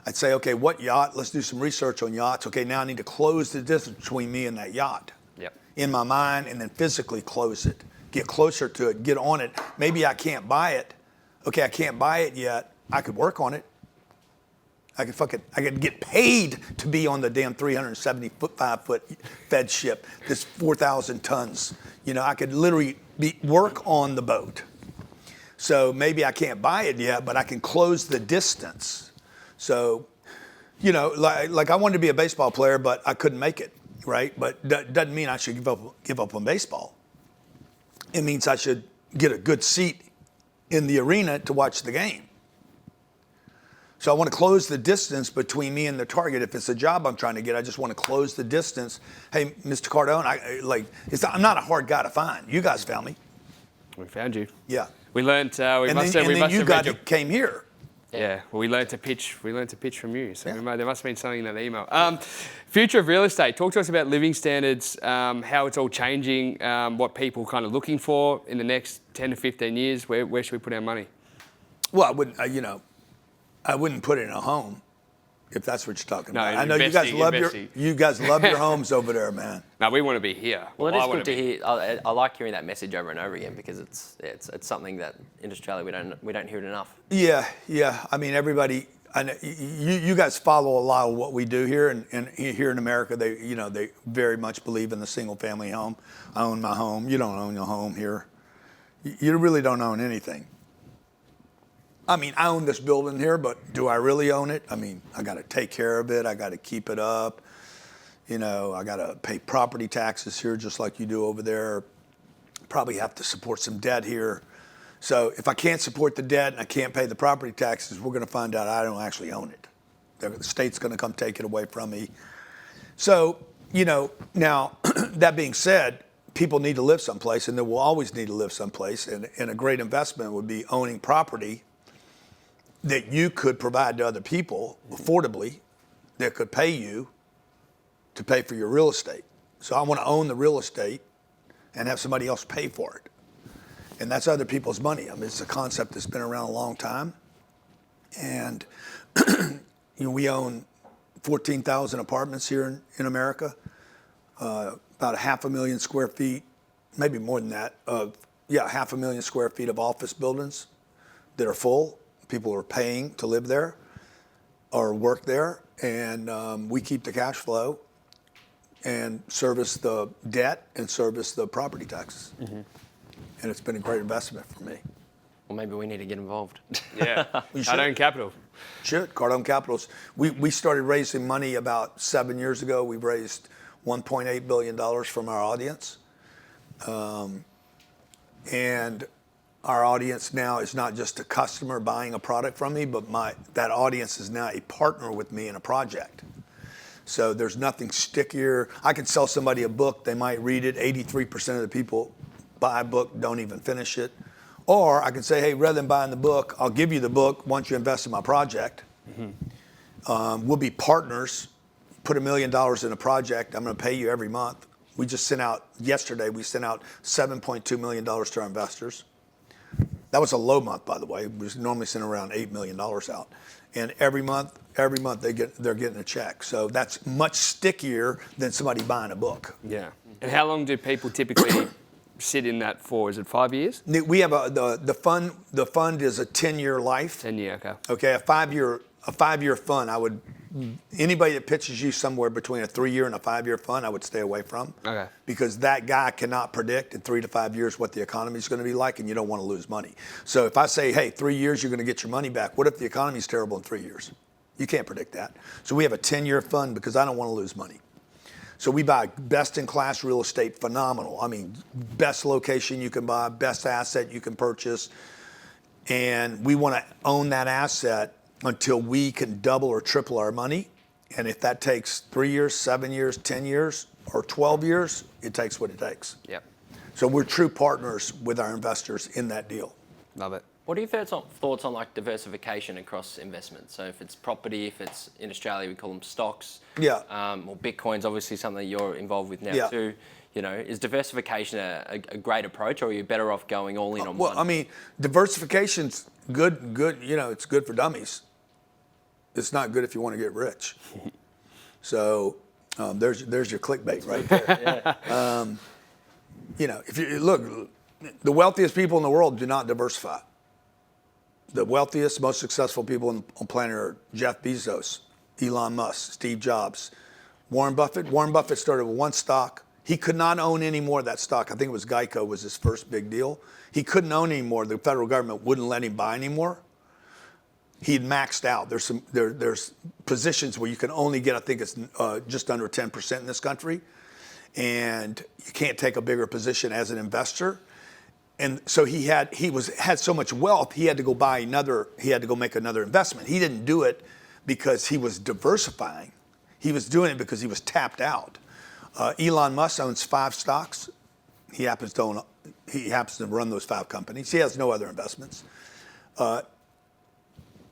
A: I'd say, okay, what yacht? Let's do some research on yachts. Okay, now I need to close the distance between me and that yacht.
B: Yep.
A: In my mind, and then physically close it. Get closer to it, get on it. Maybe I can't buy it. Okay, I can't buy it yet. I could work on it. I could get paid to be on the damn 375-foot Fed ship, this 4,000 tons. You know, I could literally work on the boat. So maybe I can't buy it yet, but I can close the distance. So, you know, like I wanted to be a baseball player, but I couldn't make it, right? But that doesn't mean I should give up on baseball. It means I should get a good seat in the arena to watch the game. So I want to close the distance between me and the target. If it's a job I'm trying to get, I just want to close the distance. Hey, Mr. Cardone, I'm not a hard guy to find. You guys found me.
B: We found you.
A: Yeah.
B: We learned.
A: Came here.
B: Yeah. Well, we learned to pitch. We learned to pitch from you. So there must have been something in that email. Future of real estate. Talk to us about living standards, how it's all changing, what people kind of looking for in the next 10 to 15 years. Where should we put our money?
A: Well, I wouldn't. I wouldn't put it in a home, if that's what you're talking about. I know you guys love your homes over there, man.
B: No, we want to be here.
C: Well, it is good to hear. I like hearing that message over and over again because it's something that in Australia we don't hear it enough.
A: Yeah. I mean, everybody. I know you guys follow a lot of what we do here, and here in America, they very much believe in the single family home. I own my home. You don't own your home here. You really don't own anything. I mean, I own this building here, but do I really own it? I mean, I got to take care of it. I got to keep it up. You know, I got to pay property taxes here just like you do over there. Probably have to support some debt here. So if I can't support the debt and I can't pay the property taxes, we're going to find out I don't actually own it. The state's going to come take it away from me. So, now that being said, people need to live someplace, and they will always need to live someplace. And a great investment would be owning property that you could provide to other people affordably, that could pay you to pay for your real estate. So I want to own the real estate and have somebody else pay for it. And that's other people's money. I mean, it's a concept that's been around a long time. And we own 14,000 apartments here in America, about 500,000 square feet, maybe more than that, 500,000 square feet of office buildings that are full. People are paying to live there or work there, and we keep the cash flow and service the debt and service the property taxes. Mm-hmm. And it's been a great investment for me.
C: Well, maybe we need to get involved.
B: Yeah, Cardone Capital.
A: Should. Cardone Capital. We started raising money about 7 years ago. We raised $1.8 billion from our audience. And our audience now is not just a customer buying a product from me, but that audience is now a partner with me in a project. So there's nothing stickier. I could sell somebody a book, they might read it. 83% of the people buy a book, don't even finish it. Or I could say, hey, rather than buying the book, I'll give you the book once you invest in my project. Mm-hmm. We'll be partners. Put $1 million in a project, I'm going to pay you every month. Yesterday we sent out $7.2 million to our investors. That was a low month, by the way. We normally send around $8 million out. And every month they're getting a check. So that's much stickier than somebody buying a book.
B: Yeah. And how long do people typically sit in that for? Is it 5 years?
A: We have the fund. The fund is a 10-year life.
B: 10-year, okay.
A: Okay, a 5-year fund. Anybody that pitches you somewhere between a 3-year and a 5-year fund, I would stay away from.
B: Okay.
A: Because that guy cannot predict in 3 to 5 years what the economy is going to be like, and you don't want to lose money. So if I say, hey, 3 years, you're going to get your money back. What if the economy is terrible in 3 years? You can't predict that. So we have a 10-year fund because I don't want to lose money. So we buy best-in-class real estate, phenomenal. I mean, best location you can buy, best asset you can purchase. And we want to own that asset until we can double or triple our money. And if that takes 3 years, 7 years, 10 years, or 12 years, it takes what it takes.
B: Yep.
A: So we're true partners with our investors in that deal.
B: Love it.
C: What are your thoughts on like diversification across investments? So if it's property, if it's in Australia, we call them stocks.
A: Yeah.
C: Or Bitcoin's obviously something you're involved with now
A: Yeah.
C: too. You know, is diversification a great approach, or are you better off going all in on one?
A: Well, I mean, diversification's good. You know, it's good for dummies. It's not good if you want to get rich. So there's your clickbait right there.
C: Yeah.
A: You know, if you look, the wealthiest people in the world do not diversify. The wealthiest, most successful people on planet are Jeff Bezos, Elon Musk, Steve Jobs, Warren Buffett. Warren Buffett started with one stock. He could not own any more of that stock. I think it was Geico was his first big deal. He couldn't own any more. The federal government wouldn't let him buy anymore. He'd maxed out. There's positions where you can only get, I think it's just under 10% in this country, and you can't take a bigger position as an investor. And so he had so much wealth, he had to go make another investment. He didn't do it because he was diversifying. He was doing it because he was tapped out. Elon Musk owns 5 stocks. He happens to run those 5 companies. He has no other investments.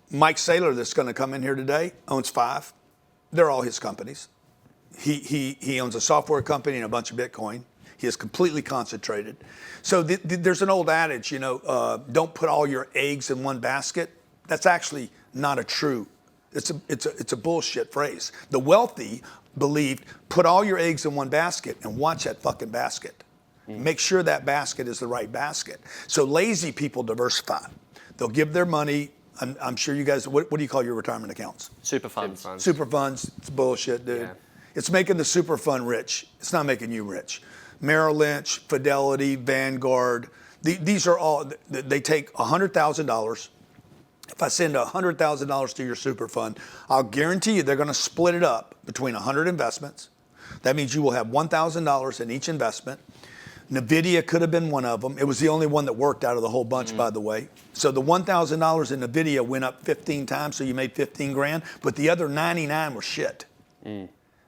A: Mike Saylor, that's going to come in here today, owns 5. They're all his companies. He owns a software company and a bunch of Bitcoin. He is completely concentrated. So there's an old adage, you know, don't put all your eggs in one basket. That's actually not a true. It's a bullshit phrase. The wealthy believed put all your eggs in one basket and watch that fucking basket. Make sure that basket is the right basket. So lazy people diversify. They'll give their money. I'm sure you guys. What do you call your retirement accounts?
C: Super funds.
A: Super funds. It's bullshit, dude. Yeah. It's making the super fund rich. It's not making you rich. Merrill Lynch, Fidelity, Vanguard. These are all, they take $100,000. If I send $100,000 to your super fund, I'll guarantee you they're going to split it up between 100 investments. That means you will have $1,000 in each investment. NVIDIA could have been one of them. It was the only one that worked out of the whole bunch, by the way. So the $1,000 in NVIDIA went up 15 times, so you made 15 grand, but the other 99 were shit.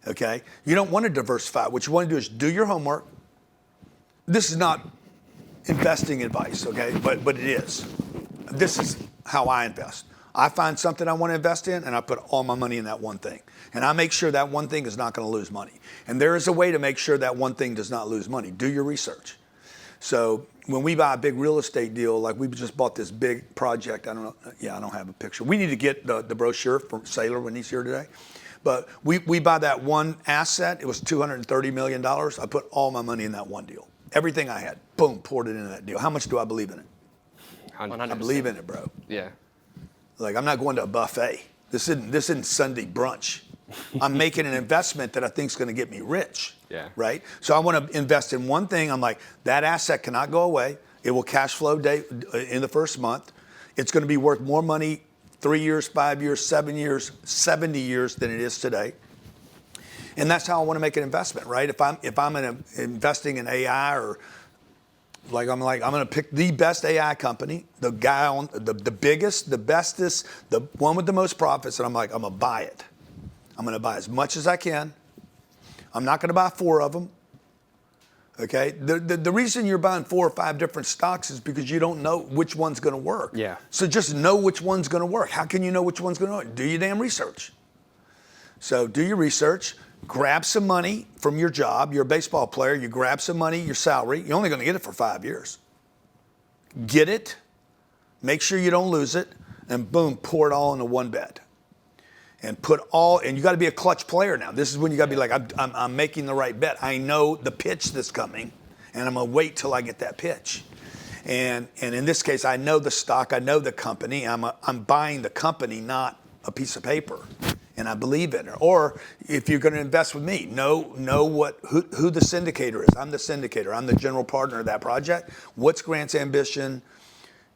A: Okay? You don't want to diversify. What you want to do is do your homework. This is not investing advice, okay? But it is. This is how I invest. I find something I want to invest in, and I put all my money in that one thing. And I make sure that one thing is not going to lose money. And there is a way to make sure that one thing does not lose money. Do your research. So when we buy a big real estate deal, like we just bought this big project, I don't know, yeah, I don't have a picture. We need to get the brochure from Saylor when he's here today. But we buy that one asset. It was $230 million. I put all my money in that one deal. Everything I had, boom, poured it into that deal. How much do I believe in it?
C: 100%.
A: I believe in it, bro.
B: Yeah.
A: Like, I'm not going to a buffet. This isn't Sunday brunch. I'm making an investment that I think is going to get me rich.
B: Yeah.
A: Right? So I want to invest in one thing. I'm like, that asset cannot go away. It will cash flow in the first month. It's going to be worth more money 3 years, 5 years, 7 years, 70 years than it is today. And that's how I want to make an investment, right? If I'm investing in AI, or I'm going to pick the best AI company, the guy on the biggest, the bestest, the one with the most profits, and I'm going to buy it. I'm going to buy as much as I can. I'm not going to buy 4 of them. Okay? The reason you're buying 4 or 5 different stocks is because you don't know which one's going to work.
B: Yeah.
A: So just know which one's going to work. How can you know which one's going to work? Do your damn research. So do your research. Grab some money from your job. You're a baseball player. You grab some money, your salary. You're only going to get it for 5 years. Get it. Make sure you don't lose it. And boom, pour it all into one bet. And you got to be a clutch player now. This is when you got to be like, I'm making the right bet. I know the pitch that's coming, and I'm gonna wait till I get that pitch. And in this case, I know the stock, I know the company. I'm buying the company, not a piece of paper, and I believe in it. Or if you're going to invest with me, know who the syndicator is. I'm the syndicator. I'm the general partner of that project. What's Grant's ambition?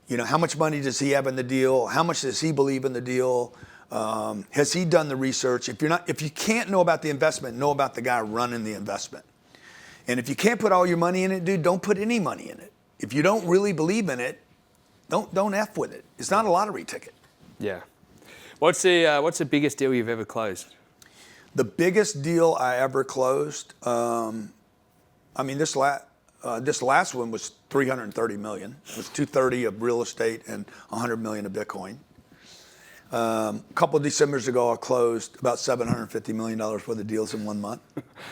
A: You know, how much money does he have in the deal? How much does he believe in the deal? Has he done the research? If you can't know about the investment, know about the guy running the investment. And if you can't put all your money in it, dude, don't put any money in it. If you don't really believe in it, don't F with it. It's not a lottery ticket.
B: Yeah. What's the biggest deal you've ever closed?
A: The biggest deal I ever closed, this last one was $330 million. It was $230 of real estate and $100 million of Bitcoin. A couple of Decembers ago, I closed about $750 million worth of deals in 1 month,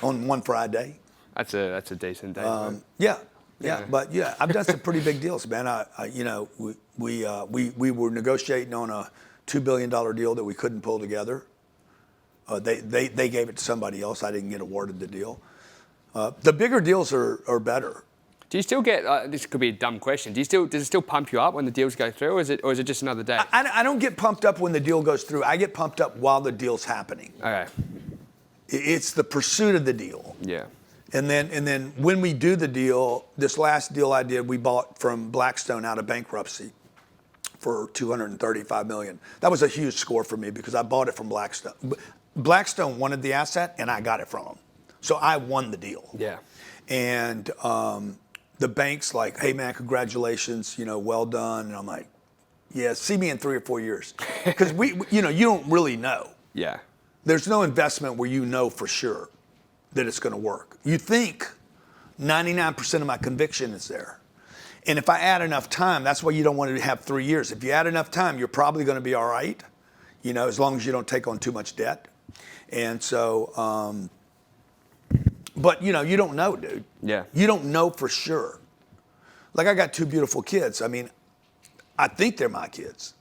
A: on one Friday.
B: That's a decent day.
A: Yeah, but yeah, I've done some pretty big deals, man. We were negotiating on a $2 billion deal that we couldn't pull together. They gave it to somebody else. I didn't get awarded the deal. The bigger deals are better.
B: Do you still get? This could be a dumb question. Does it still pump you up when the deals go through, or is it just another day?
A: I don't get pumped up when the deal goes through. I get pumped up while the deal's happening.
B: Okay.
A: It's the pursuit of the deal.
B: Yeah.
A: And then when we do the deal, this last deal I did, we bought from Blackstone out of bankruptcy for $235 million. That was a huge score for me because I bought it from Blackstone. Blackstone wanted the asset, and I got it from them. So I won the deal.
B: Yeah.
A: And the bank's like, hey, man, congratulations, well done. And I'm like, yeah, see me in 3 or 4 years. Because you don't really know.
B: Yeah.
A: There's no investment where you know for sure that it's going to work. You think 99% of my conviction is there. And if I add enough time, that's why you don't want to have 3 years. If you add enough time, you're probably going to be all right, as long as you don't take on too much debt. And so, but you don't know, dude.
B: Yeah.
A: You don't know for sure. Like I got 2 beautiful kids. I think they're my kids.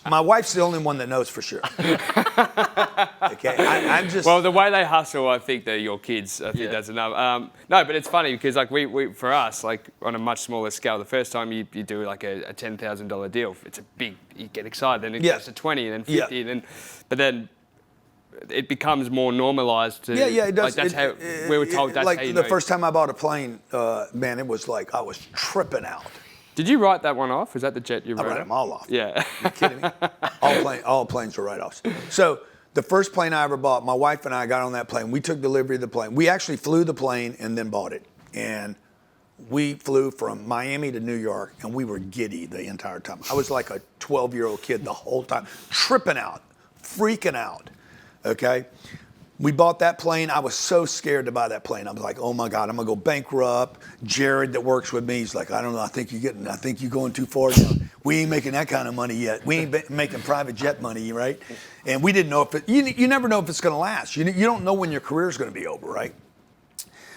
A: My wife's the only one that knows for sure. Okay, I'm just.
B: Well, the way they hustle, I think they're your kids. I think that's enough. No, but it's funny because we for us, like on a much smaller scale, the first time you do like a $10,000 deal, it's a big. You get excited, then it goes to 20, and then 50, and then it becomes more normalized.
A: It does.
B: Like that's how we were told. That's
A: like
B: how you
A: the
B: know.
A: first time I bought a plane, man, it was like I was tripping out.
B: Did you write that one off? Is that the jet you wrote?
A: I write them all off.
B: Yeah.
A: Are you kidding me? All planes were write-offs. So the first plane I ever bought, my wife and I got on that plane. We took delivery of the plane. We actually flew the plane and then bought it. And we flew from Miami to New York, and we were giddy the entire time. I was like a 12-year-old kid the whole time, tripping out, freaking out, okay? We bought that plane. I was so scared to buy that plane. I was like, oh my God, I'm gonna go bankrupt. Jared that works with me, he's like, I don't know, I think you're going too far. We ain't making that kind of money yet. We ain't making private jet money, right? And we didn't know if you never know if it's gonna last. You don't know when your career's gonna be over, right?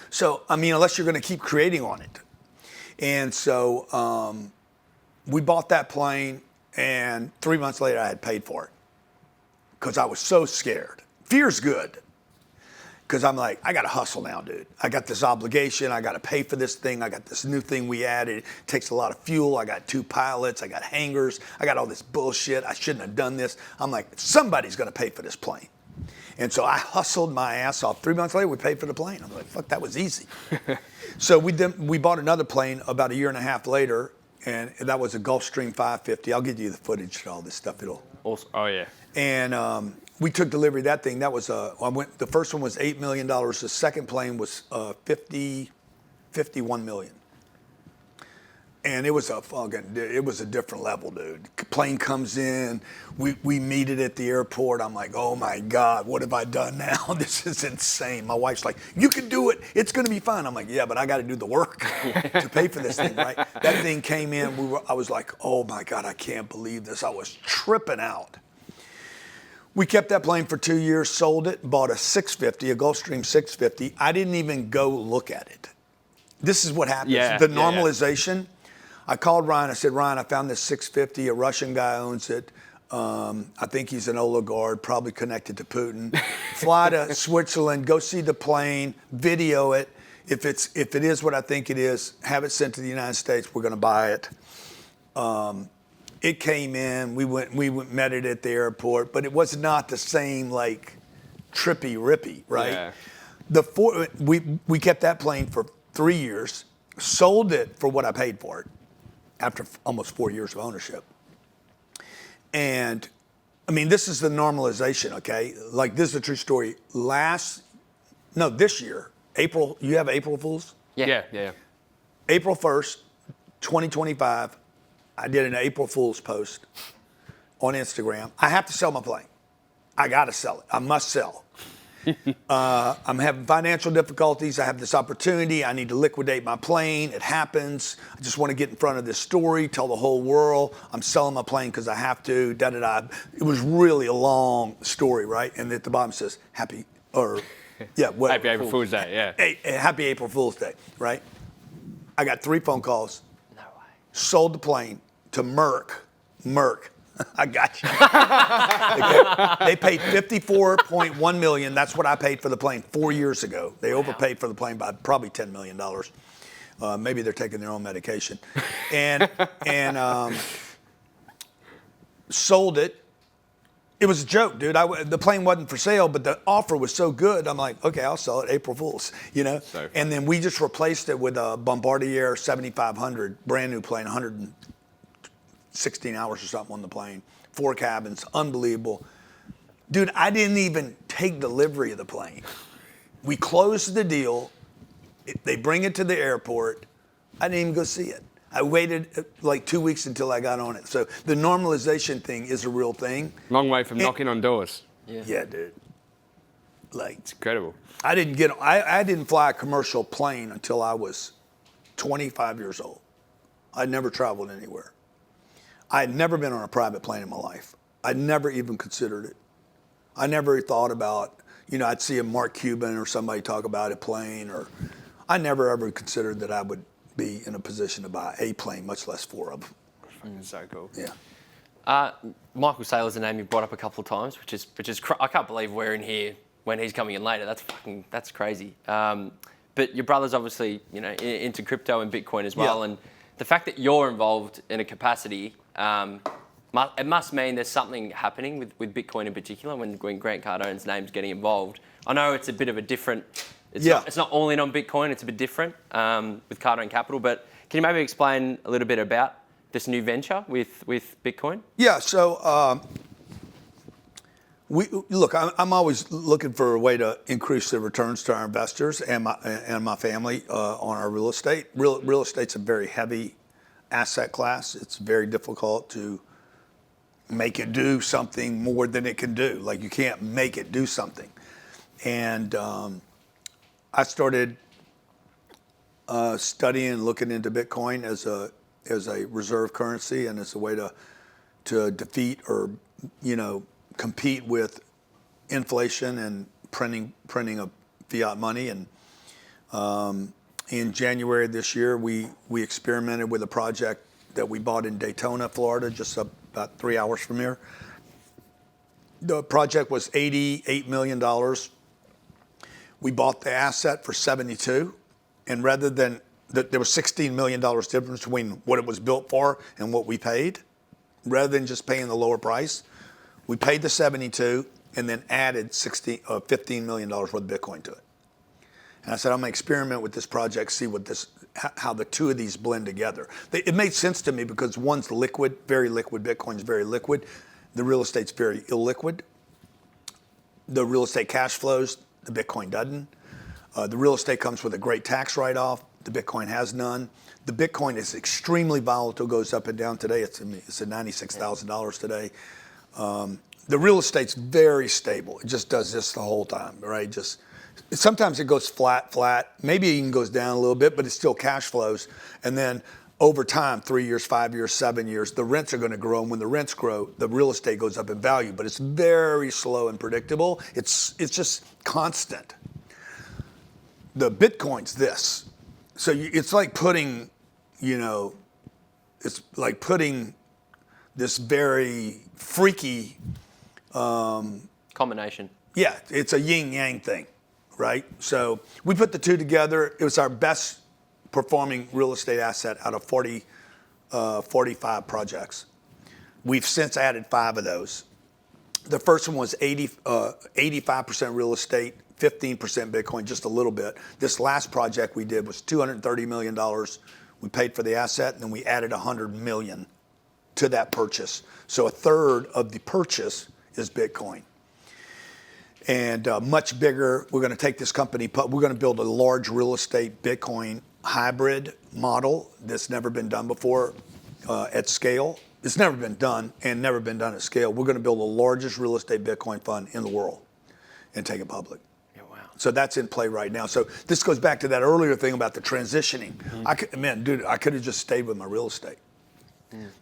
A: So, unless you're gonna keep creating on it. And so we bought that plane, and 3 months later I had paid for it because I was so scared. Fear's good. Because I'm like, I got to hustle now, dude. I got this obligation. I got to pay for this thing. I got this new thing we added. It takes a lot of fuel. I got 2 pilots. I got hangars. I got all this bullshit. I shouldn't have done this. I'm like, somebody's going to pay for this plane. And so I hustled my ass off. 3 months later, we paid for the plane. I'm like, fuck, that was easy. So we bought another plane about 1.5 years later, and that was a Gulfstream 550. I'll give you the footage and all this stuff.
B: Awesome. Oh, yeah.
A: And we took delivery of that thing. That was the first one was $8 million. The second plane was $51 million. And it was a different level, dude. Plane comes in, we meet it at the airport. I'm like, oh my God, what have I done now? This is insane. My wife's like, you can do it. It's gonna be fun. I'm like, yeah, but I got to do the work to pay for this thing, right? That thing came in. I was like, oh my God, I can't believe this. I was tripping out. We kept that plane for 2 years, sold it, bought a 650, a Gulfstream 650. I didn't even go look at it. This is what happens. The normalization. I called Ryan. I said, Ryan, I found this 650. A Russian guy owns it. I think he's an oligarch, probably connected to Putin. Fly to Switzerland, go see the plane, video it. If it is what I think it is, have it sent to the United States. We're going to buy it. It came in. We met it at the airport, but it was not the same like trippy rippy, right? Yeah. We kept that plane for 3 years, sold it for what I paid for it after almost 4 years of ownership. And I mean, this is the normalization, okay? Like, this is a true story. This year, April, you have April Fools?
B: Yeah.
A: April 1st, 2025, I did an April Fool's post on Instagram. I have to sell my plane. I got to sell it. I must sell. I'm having financial difficulties. I have this opportunity. I need to liquidate my plane. It happens. I just want to get in front of this story, tell the whole world I'm selling my plane because I have to. It was really a long story, right? And at the bottom says happy April
B: Fool's Day. Yeah.
A: Happy April Fool's Day, right? I got 3 phone calls.
C: No way.
A: Sold the plane to Merck. I got you. They paid $54.1 million. That's what I paid for the plane 4 years ago. They overpaid for the plane by probably $10 million. Maybe they're taking their own medication. And sold it. It was a joke, dude. The plane wasn't for sale, but the offer was so good. I'm like, okay, I'll sell it. April Fools, you know. So and then we just replaced it with a Bombardier 7500, brand new plane, 116 hours or something on the plane, 4 cabins, unbelievable. Dude, I didn't even take delivery of the plane. We closed the deal. They bring it to the airport. I didn't even go see it. I waited like 2 weeks until I got on it. So the normalization thing is a real thing.
B: Long way from knocking on doors.
A: Yeah, dude. Like,
B: it's incredible.
A: I didn't fly a commercial plane until I was 25 years old. I'd never traveled anywhere. I had never been on a private plane in my life. I never even considered it. I never thought about, I'd see a Mark Cuban or somebody talk about a plane, or I never ever considered that I would be in a position to buy a plane, much less 4 of them.
B: Fucking so cool.
A: Yeah.
C: Michael Saylor's a name you've brought up a couple of times, which is I can't believe we're in here when he's coming in later. That's crazy. But your brother's obviously into crypto and Bitcoin as well, and the fact that you're involved in a capacity, it must mean there's something happening with Bitcoin in particular when Grant Cardone's name's getting involved. I know it's a bit of a different. It's not all in on Bitcoin. It's a bit different with Cardone Capital. But can you maybe explain a little bit about this new venture with Bitcoin?
A: Yeah. So I'm always looking for a way to increase the returns to our investors and my family on our real estate. Real estate's a very heavy asset class. It's very difficult to make it do something more than it can do. Like, you can't make it do something. And I started studying and looking into Bitcoin as a reserve currency and as a way to defeat or compete with inflation and printing of fiat money. And in January of this year, we experimented with a project that we bought in Daytona, Florida, just about 3 hours from here. The project was $88 million. We bought the asset for 72, and rather than there was $16 million difference between what it was built for and what we paid. Rather than just paying the lower price, we paid the 72 and then added $15 million worth of Bitcoin to it. And I said, I'm gonna experiment with this project, see how the two of these blend together. It made sense to me because one's liquid, very liquid. Bitcoin's very liquid. The real estate's very illiquid. The real estate cash flows. The Bitcoin doesn't. The real estate comes with a great tax write-off. The Bitcoin has none. The Bitcoin is extremely volatile, goes up and down. Today it's at $96,000 today. The real estate's very stable. It just does this the whole time, right? Sometimes it goes flat. Maybe it even goes down a little bit, but it still cash flows. And then over time, 3 years, 5 years, 7 years, the rents are going to grow. And when the rents grow, the real estate goes up in value. But it's very slow and predictable. It's just constant. The Bitcoin's this. So it's like putting, it's like putting this very freaky
C: combination.
A: Yeah, it's a yin yang thing, right? So we put the two together. It was our best performing real estate asset out of 45 projects. We've since added 5 of those. The first one was 85% real estate, 15% Bitcoin, just a little bit. This last project we did was $230 million. We paid for the asset, and then we added $100 million to that purchase. So a third of the purchase is Bitcoin. And much bigger. We're going to take this company, we're going to build a large real estate Bitcoin hybrid model that's never been done before at scale. It's never been done and never been done at scale. We're going to build the largest real estate Bitcoin fund in the world and take it public.
C: Yeah, wow.
A: So that's in play right now. So this goes back to that earlier thing about the transitioning. I could have just stayed with my real estate.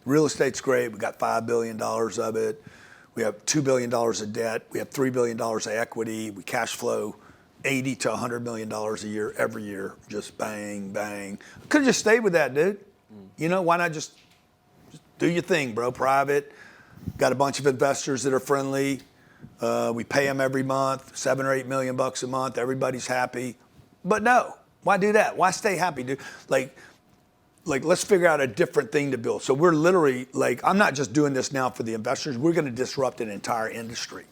A: Real estate's great. We got $5 billion of it. We have $2 billion of debt. We have $3 billion of equity. We cash flow $80 to $100 million a year, every year. Just bang, bang. Could have just stayed with that, dude. You know, why not just do your thing, bro? Private. Got a bunch of investors that are friendly. We pay them every month, $7 or $8 million a month. Everybody's happy. But no, why do that? Why stay happy, dude? Like, let's figure out a different thing to build. So we're literally, I'm not just doing this now for the investors. We're going to disrupt an entire industry.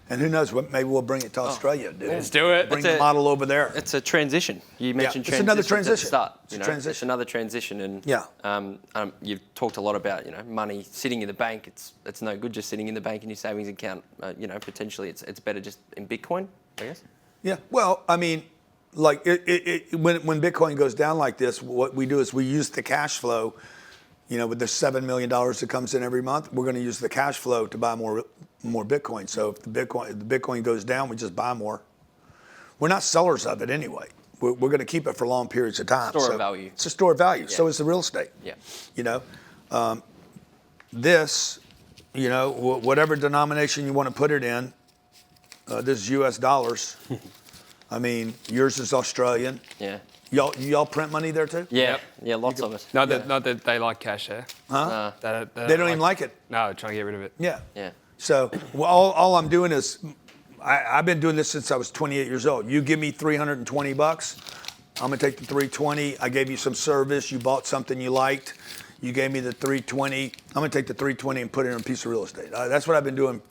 A: And who knows, maybe we'll bring it to Australia, dude.
B: Let's do it.
A: Bring the model over there.
C: It's a transition. You mentioned
A: it's another transition.
C: At the start,
A: It's
C: another transition. And you've talked a lot about, money sitting in the bank. It's no good just sitting in the bank in your savings account. Potentially it's better just in Bitcoin, I guess.
A: Yeah, well, I mean, when Bitcoin goes down like this, what we do is we use the cash flow, with the $7 million that comes in every month, we're going to use the cash flow to buy more Bitcoin. So if the Bitcoin goes down, we just buy more. We're not sellers of it anyway. We're going to keep it for long periods of time.
C: Store of value.
A: It's a store of value.
C: Yeah.
A: So is the real estate.
C: Yeah.
A: Whatever denomination you want to put it in, this is U.S. dollars. I mean, yours is Australian.
C: Yeah.
A: Y'all print money there too?
C: Yeah, yeah, lots of it.
B: Not that they like cash there.
A: Huh?
B: They
A: don't even like it.
B: No, trying to get rid of it.
A: Yeah.
C: Yeah.
A: So all I'm doing is, I've been doing this since I was 28 years old. You give me $320, I'm gonna take the 320. I gave you some service. You bought something you liked. You gave me the 320. I'm gonna take the 320 and put it in a piece of real estate. That's what I've been doing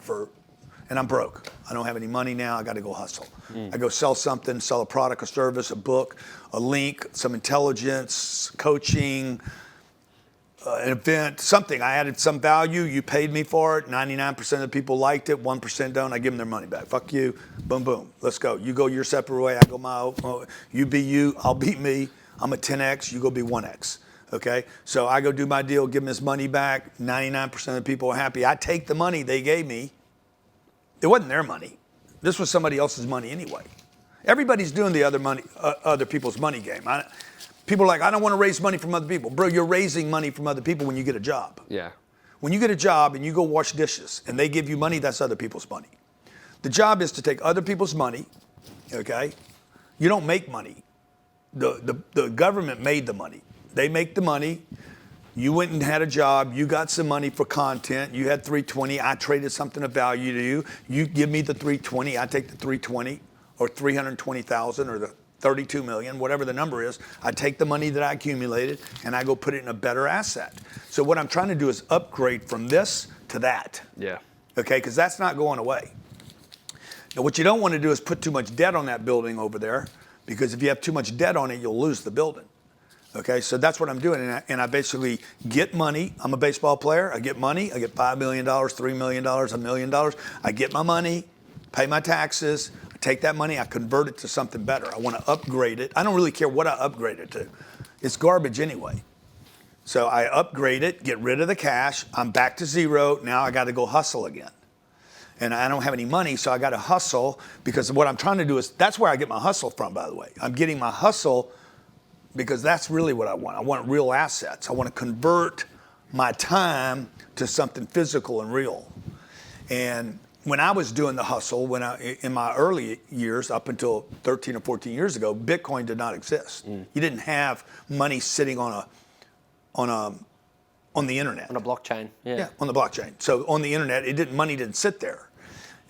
A: and I'm broke. I don't have any money now. I got to go hustle. I go sell something, sell a product, a service, a book, a link, some intelligence, coaching, an event, something. I added some value. You paid me for it. 99% of the people liked it. 1% don't. I give them their money back. Fuck you. Boom, boom. Let's go. You go your separate way. I go my own. You be you. I'll be me. I'm a 10X. You go be 1X. Okay? So I go do my deal, give them his money back. 99% of the people are happy. I take the money they gave me. It wasn't their money. This was somebody else's money anyway. Everybody's doing the other people's money game. People are like, I don't want to raise money from other people. Bro, you're raising money from other people when you get a job.
B: Yeah.
A: When you get a job and you go wash dishes and they give you money, that's other people's money. The job is to take other people's money, okay? You don't make money. The government made the money. They make the money. You went and had a job. You got some money for content. You had 320. I traded something of value to you. You give me the 320. I take the 320 or 320,000 or the 32 million, whatever the number is. I take the money that I accumulated and I go put it in a better asset. So what I'm trying to do is upgrade from this to that.
B: Yeah.
A: Okay, because that's not going away. Now, what you don't want to do is put too much debt on that building over there, because if you have too much debt on it, you'll lose the building. Okay, so that's what I'm doing, and I basically get money. I'm a baseball player. I get money. I get $5 million, $3 million, $1 million. I get my money, pay my taxes. I take that money. I convert it to something better. I want to upgrade it. I don't really care what I upgrade it to. It's garbage anyway. So I upgrade it, get rid of the cash. I'm back to zero. Now I got to go hustle again. And I don't have any money, so I got to hustle, because what I'm trying to do is, that's where I get my hustle from, by the way. I'm getting my hustle because that's really what I want. I want real assets. I want to convert my time to something physical and real. And when I was doing the hustle, in my early years, up until 13 or 14 years ago, Bitcoin did not exist. You didn't have money sitting on the internet.
C: On a blockchain. Yeah.
A: Yeah, on the blockchain. So on the internet, money didn't sit there.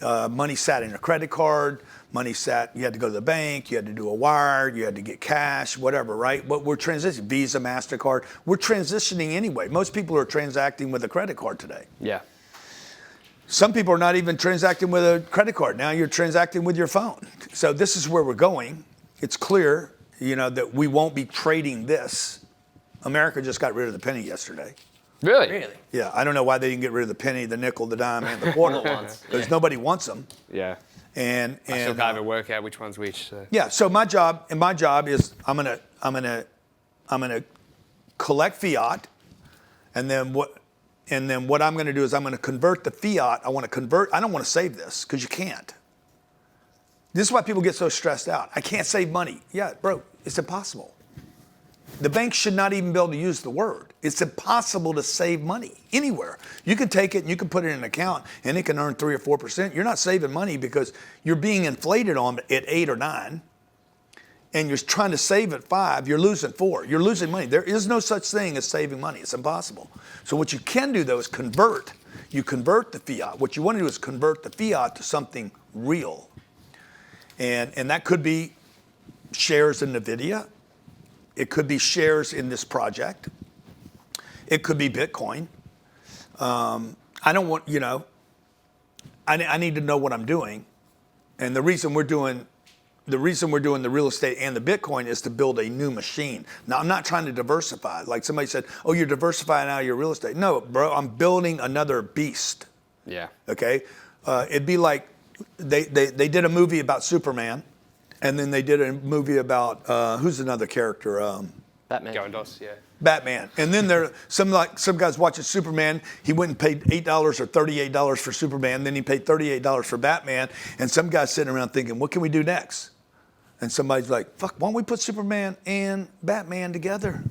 A: money sat in a credit card, money sat, you had to go to the bank, you had to do a wire, you had to get cash, whatever, right? But we're transitioning, Visa, MasterCard, we're transitioning anyway. Most people are transacting with a credit card today.
B: Yeah.
A: Some people are not even transacting with a credit card. Now you're transacting with your phone. So this is where we're going. It's clear, that we won't be trading this. America just got rid of the penny yesterday.
B: Really?
A: Yeah, I don't know why they didn't get rid of the penny, the nickel, the dime, and the quarter ones. Because nobody wants them.
B: Yeah.
A: And
B: I still can't even work out which one's which. So.
A: Yeah. So my job is I'm gonna collect fiat, and then what I'm gonna do is I'm gonna convert the fiat. I don't want to save this because you can't. This is why people get so stressed out. I can't save money. Yeah, bro, it's impossible. The bank should not even be able to use the word. It's impossible to save money anywhere. You can take it and you can put it in an account and it can earn 3 or 4%. You're not saving money because you're being inflated on at 8 or 9 and you're trying to save at 5, you're losing 4. You're losing money. There is no such thing as saving money. It's impossible. So what you can do though is convert. You convert the fiat. What you want to do is convert the fiat to something real. And that could be shares in NVIDIA. It could be shares in this project. It could be Bitcoin. I don't want, I need to know what I'm doing. And the reason we're doing the real estate and the Bitcoin is to build a new machine. Now, I'm not trying to diversify. Like somebody said, oh, you're diversifying out of your real estate. No, bro, I'm building another beast.
B: Yeah.
A: Okay? It'd be like they did a movie about Superman. And then they did a movie about who's another character?
C: Batman.
B: Going DOS, yeah.
A: Batman. And then there some guys watching Superman. He went and paid $8 or $38 for Superman. Then he paid $38 for Batman. And some guy's sitting around thinking, what can we do next? And somebody's like, fuck, why don't we put Superman and Batman together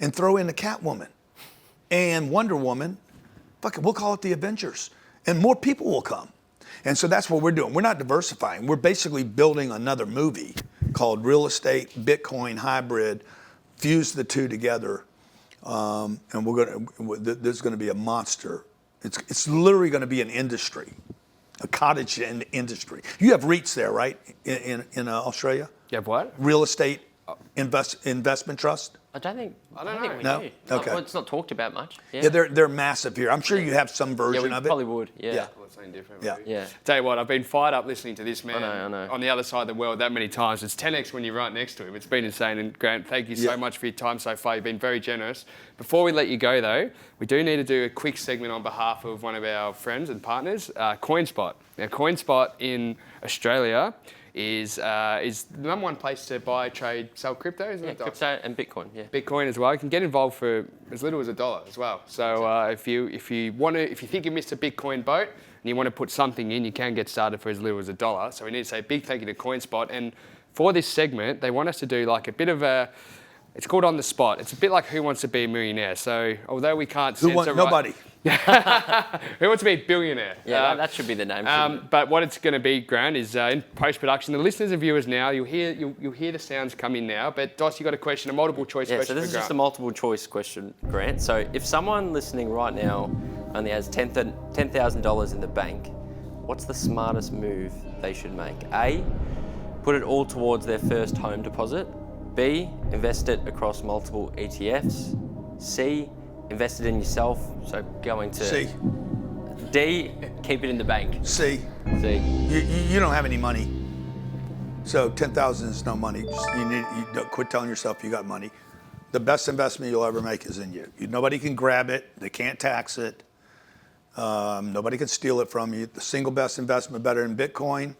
A: and throw in the Catwoman and Wonder Woman? Fuck it, we'll call it the Avengers, and more people will come. And so that's what we're doing. We're not diversifying. We're basically building another movie called Real Estate, Bitcoin, Hybrid, fuse the two together, and there's going to be a monster. It's literally going to be an industry, a cottage industry. You have REITs there, right, in Australia?
B: You have what?
A: Real Estate Investment Trust?
C: I don't think we
A: No?
C: do.
A: Okay.
C: Well, it's not talked about much. Yeah,
A: Yeah, they're massive here. I'm sure you have some version
C: we
A: of it.
C: probably would. Yeah.
A: Yeah.
B: Well, it's something different.
A: Yeah.
B: Maybe.
C: Yeah.
B: Tell you what, I've been fired up listening to this man
C: I know.
B: on the other side of the world that many times. It's 10x when you're right next to him. It's been insane. And Grant, thank you so much for your time so far. You've been very generous. Before we let you go, though, we do need to do a quick segment on behalf of one of our friends and partners, CoinSpot. Now, CoinSpot in Australia is the number one place to buy, trade, sell crypto, isn't it?
C: Crypto and Bitcoin. Yeah.
B: Bitcoin as well. You can get involved for as little as $1 as well. So if you think you missed a Bitcoin boat and you want to put something in, you can get started for as little as $1. So we need to say a big thank you to CoinSpot. And for this segment, they want us to do like a bit of a. It's called On the Spot. It's a bit like Who Wants to Be a Millionaire. So although we can't censor
A: Nobody.
B: Who Wants to Be a Billionaire?
C: Yeah, that should be the name.
B: But what it's going to be, Grant, is in post-production. The listeners and viewers now, you'll hear the sounds come in now. But Dos, you got a question, a multiple choice question.
C: So this is just a multiple choice question, Grant. So if someone listening right now only has $10,000 in the bank, what's the smartest move they should make? A, put it all towards their first home deposit. B, invest it across multiple ETFs. C, invest it in yourself, so going to
A: C.
C: D, keep it in the bank.
A: C.
C: C.
A: You don't have any money. So 10,000 is no money. You don't quit telling yourself you got money. The best investment you'll ever make is in you. Nobody can grab it. They can't tax it. Nobody can steal it from you. The single best investment, better than Bitcoin,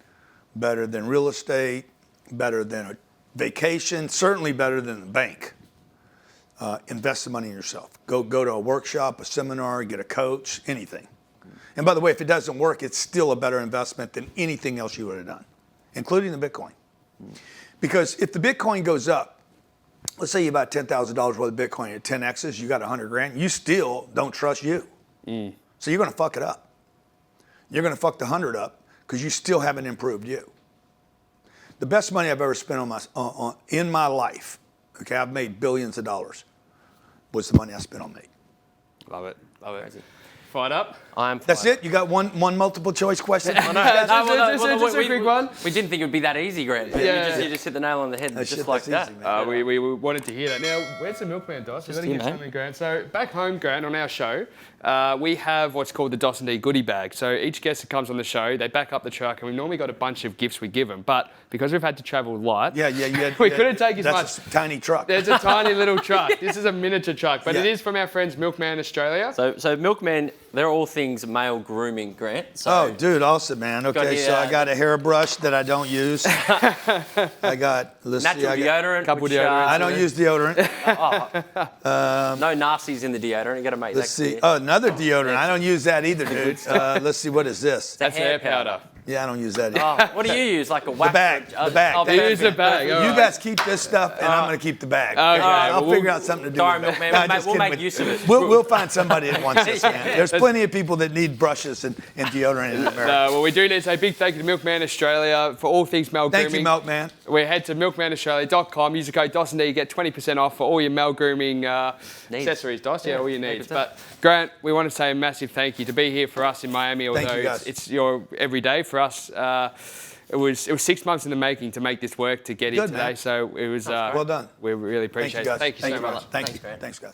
A: better than real estate, better than a vacation, certainly better than the bank. Invest the money in yourself. Go to a workshop, a seminar, get a coach, anything. And by the way, if it doesn't work, it's still a better investment than anything else you would have done, including the Bitcoin. Because if the Bitcoin goes up, let's say you bought $10,000 worth of Bitcoin at 10x's, you got 100 grand, you still don't trust you. So you're going to fuck it up. You're going to fuck the 100 up because you still haven't improved you. The best money I've ever spent in my life, okay, I've made billions of dollars, was the money I spent on me.
B: Love it. Love it. Fired up?
C: I'm.
A: That's it? You got one multiple choice question?
B: Just a quick one.
C: We didn't think it would be that easy, Grant. But you just hit the nail on the head, just like that.
B: Easy, we wanted to hear that. Now, where's the milkman, Dos? We've got to give something, Grant. So back home, Grant, on our show, we have what's called the dos&d goodie bag. So each guest that comes on the show, they back up the truck, and we've normally got a bunch of gifts we give them. But because we've had to travel light, we couldn't take as much.
A: That's a tiny truck.
B: There's a tiny little truck. This is a miniature truck, but it is from our friends Milkman Australia.
C: So Milkman, they're all things male grooming, Grant. So
A: oh, dude, awesome, man. Okay, so I got a hairbrush that I don't use. I got
C: natural deodorant.
B: Couple deodorants.
A: I don't use deodorant.
C: No nasties in the deodorant. You got to make
A: Let's
C: that
A: see.
C: clear.
A: Oh, another deodorant. I don't use that either, dude. Let's see. What is this?
B: That's hair powder.
A: Yeah, I don't use that either.
C: What do you use? Like a wax?
A: The bag.
C: Oh,
B: You use the bag.
A: You guys keep this stuff, and I'm going to keep the bag.
B: Okay,
A: I'll figure out something to do
C: Sorry,
A: with it.
C: Milkman.
A: No,
C: We'll make use of it.
A: We'll find somebody that wants this, man. There's plenty of people that need brushes and deodorant in America.
B: Well, we do need to say a big thank you to Milkman Australia for all things male grooming.
A: Thank you, Milkman.
B: We head to milkmanaustralia.com. Use the code dos&d. You get 20% off for all your male grooming accessories, Dos. Yeah, all your needs. But Grant, we want to say a massive thank you to be here for us in Miami. Although it's your every day for us. It was 6 months in the making to make this work to get here today. Man. So it was well done. We really appreciate it. Thank you so much.
A: Thanks, guys.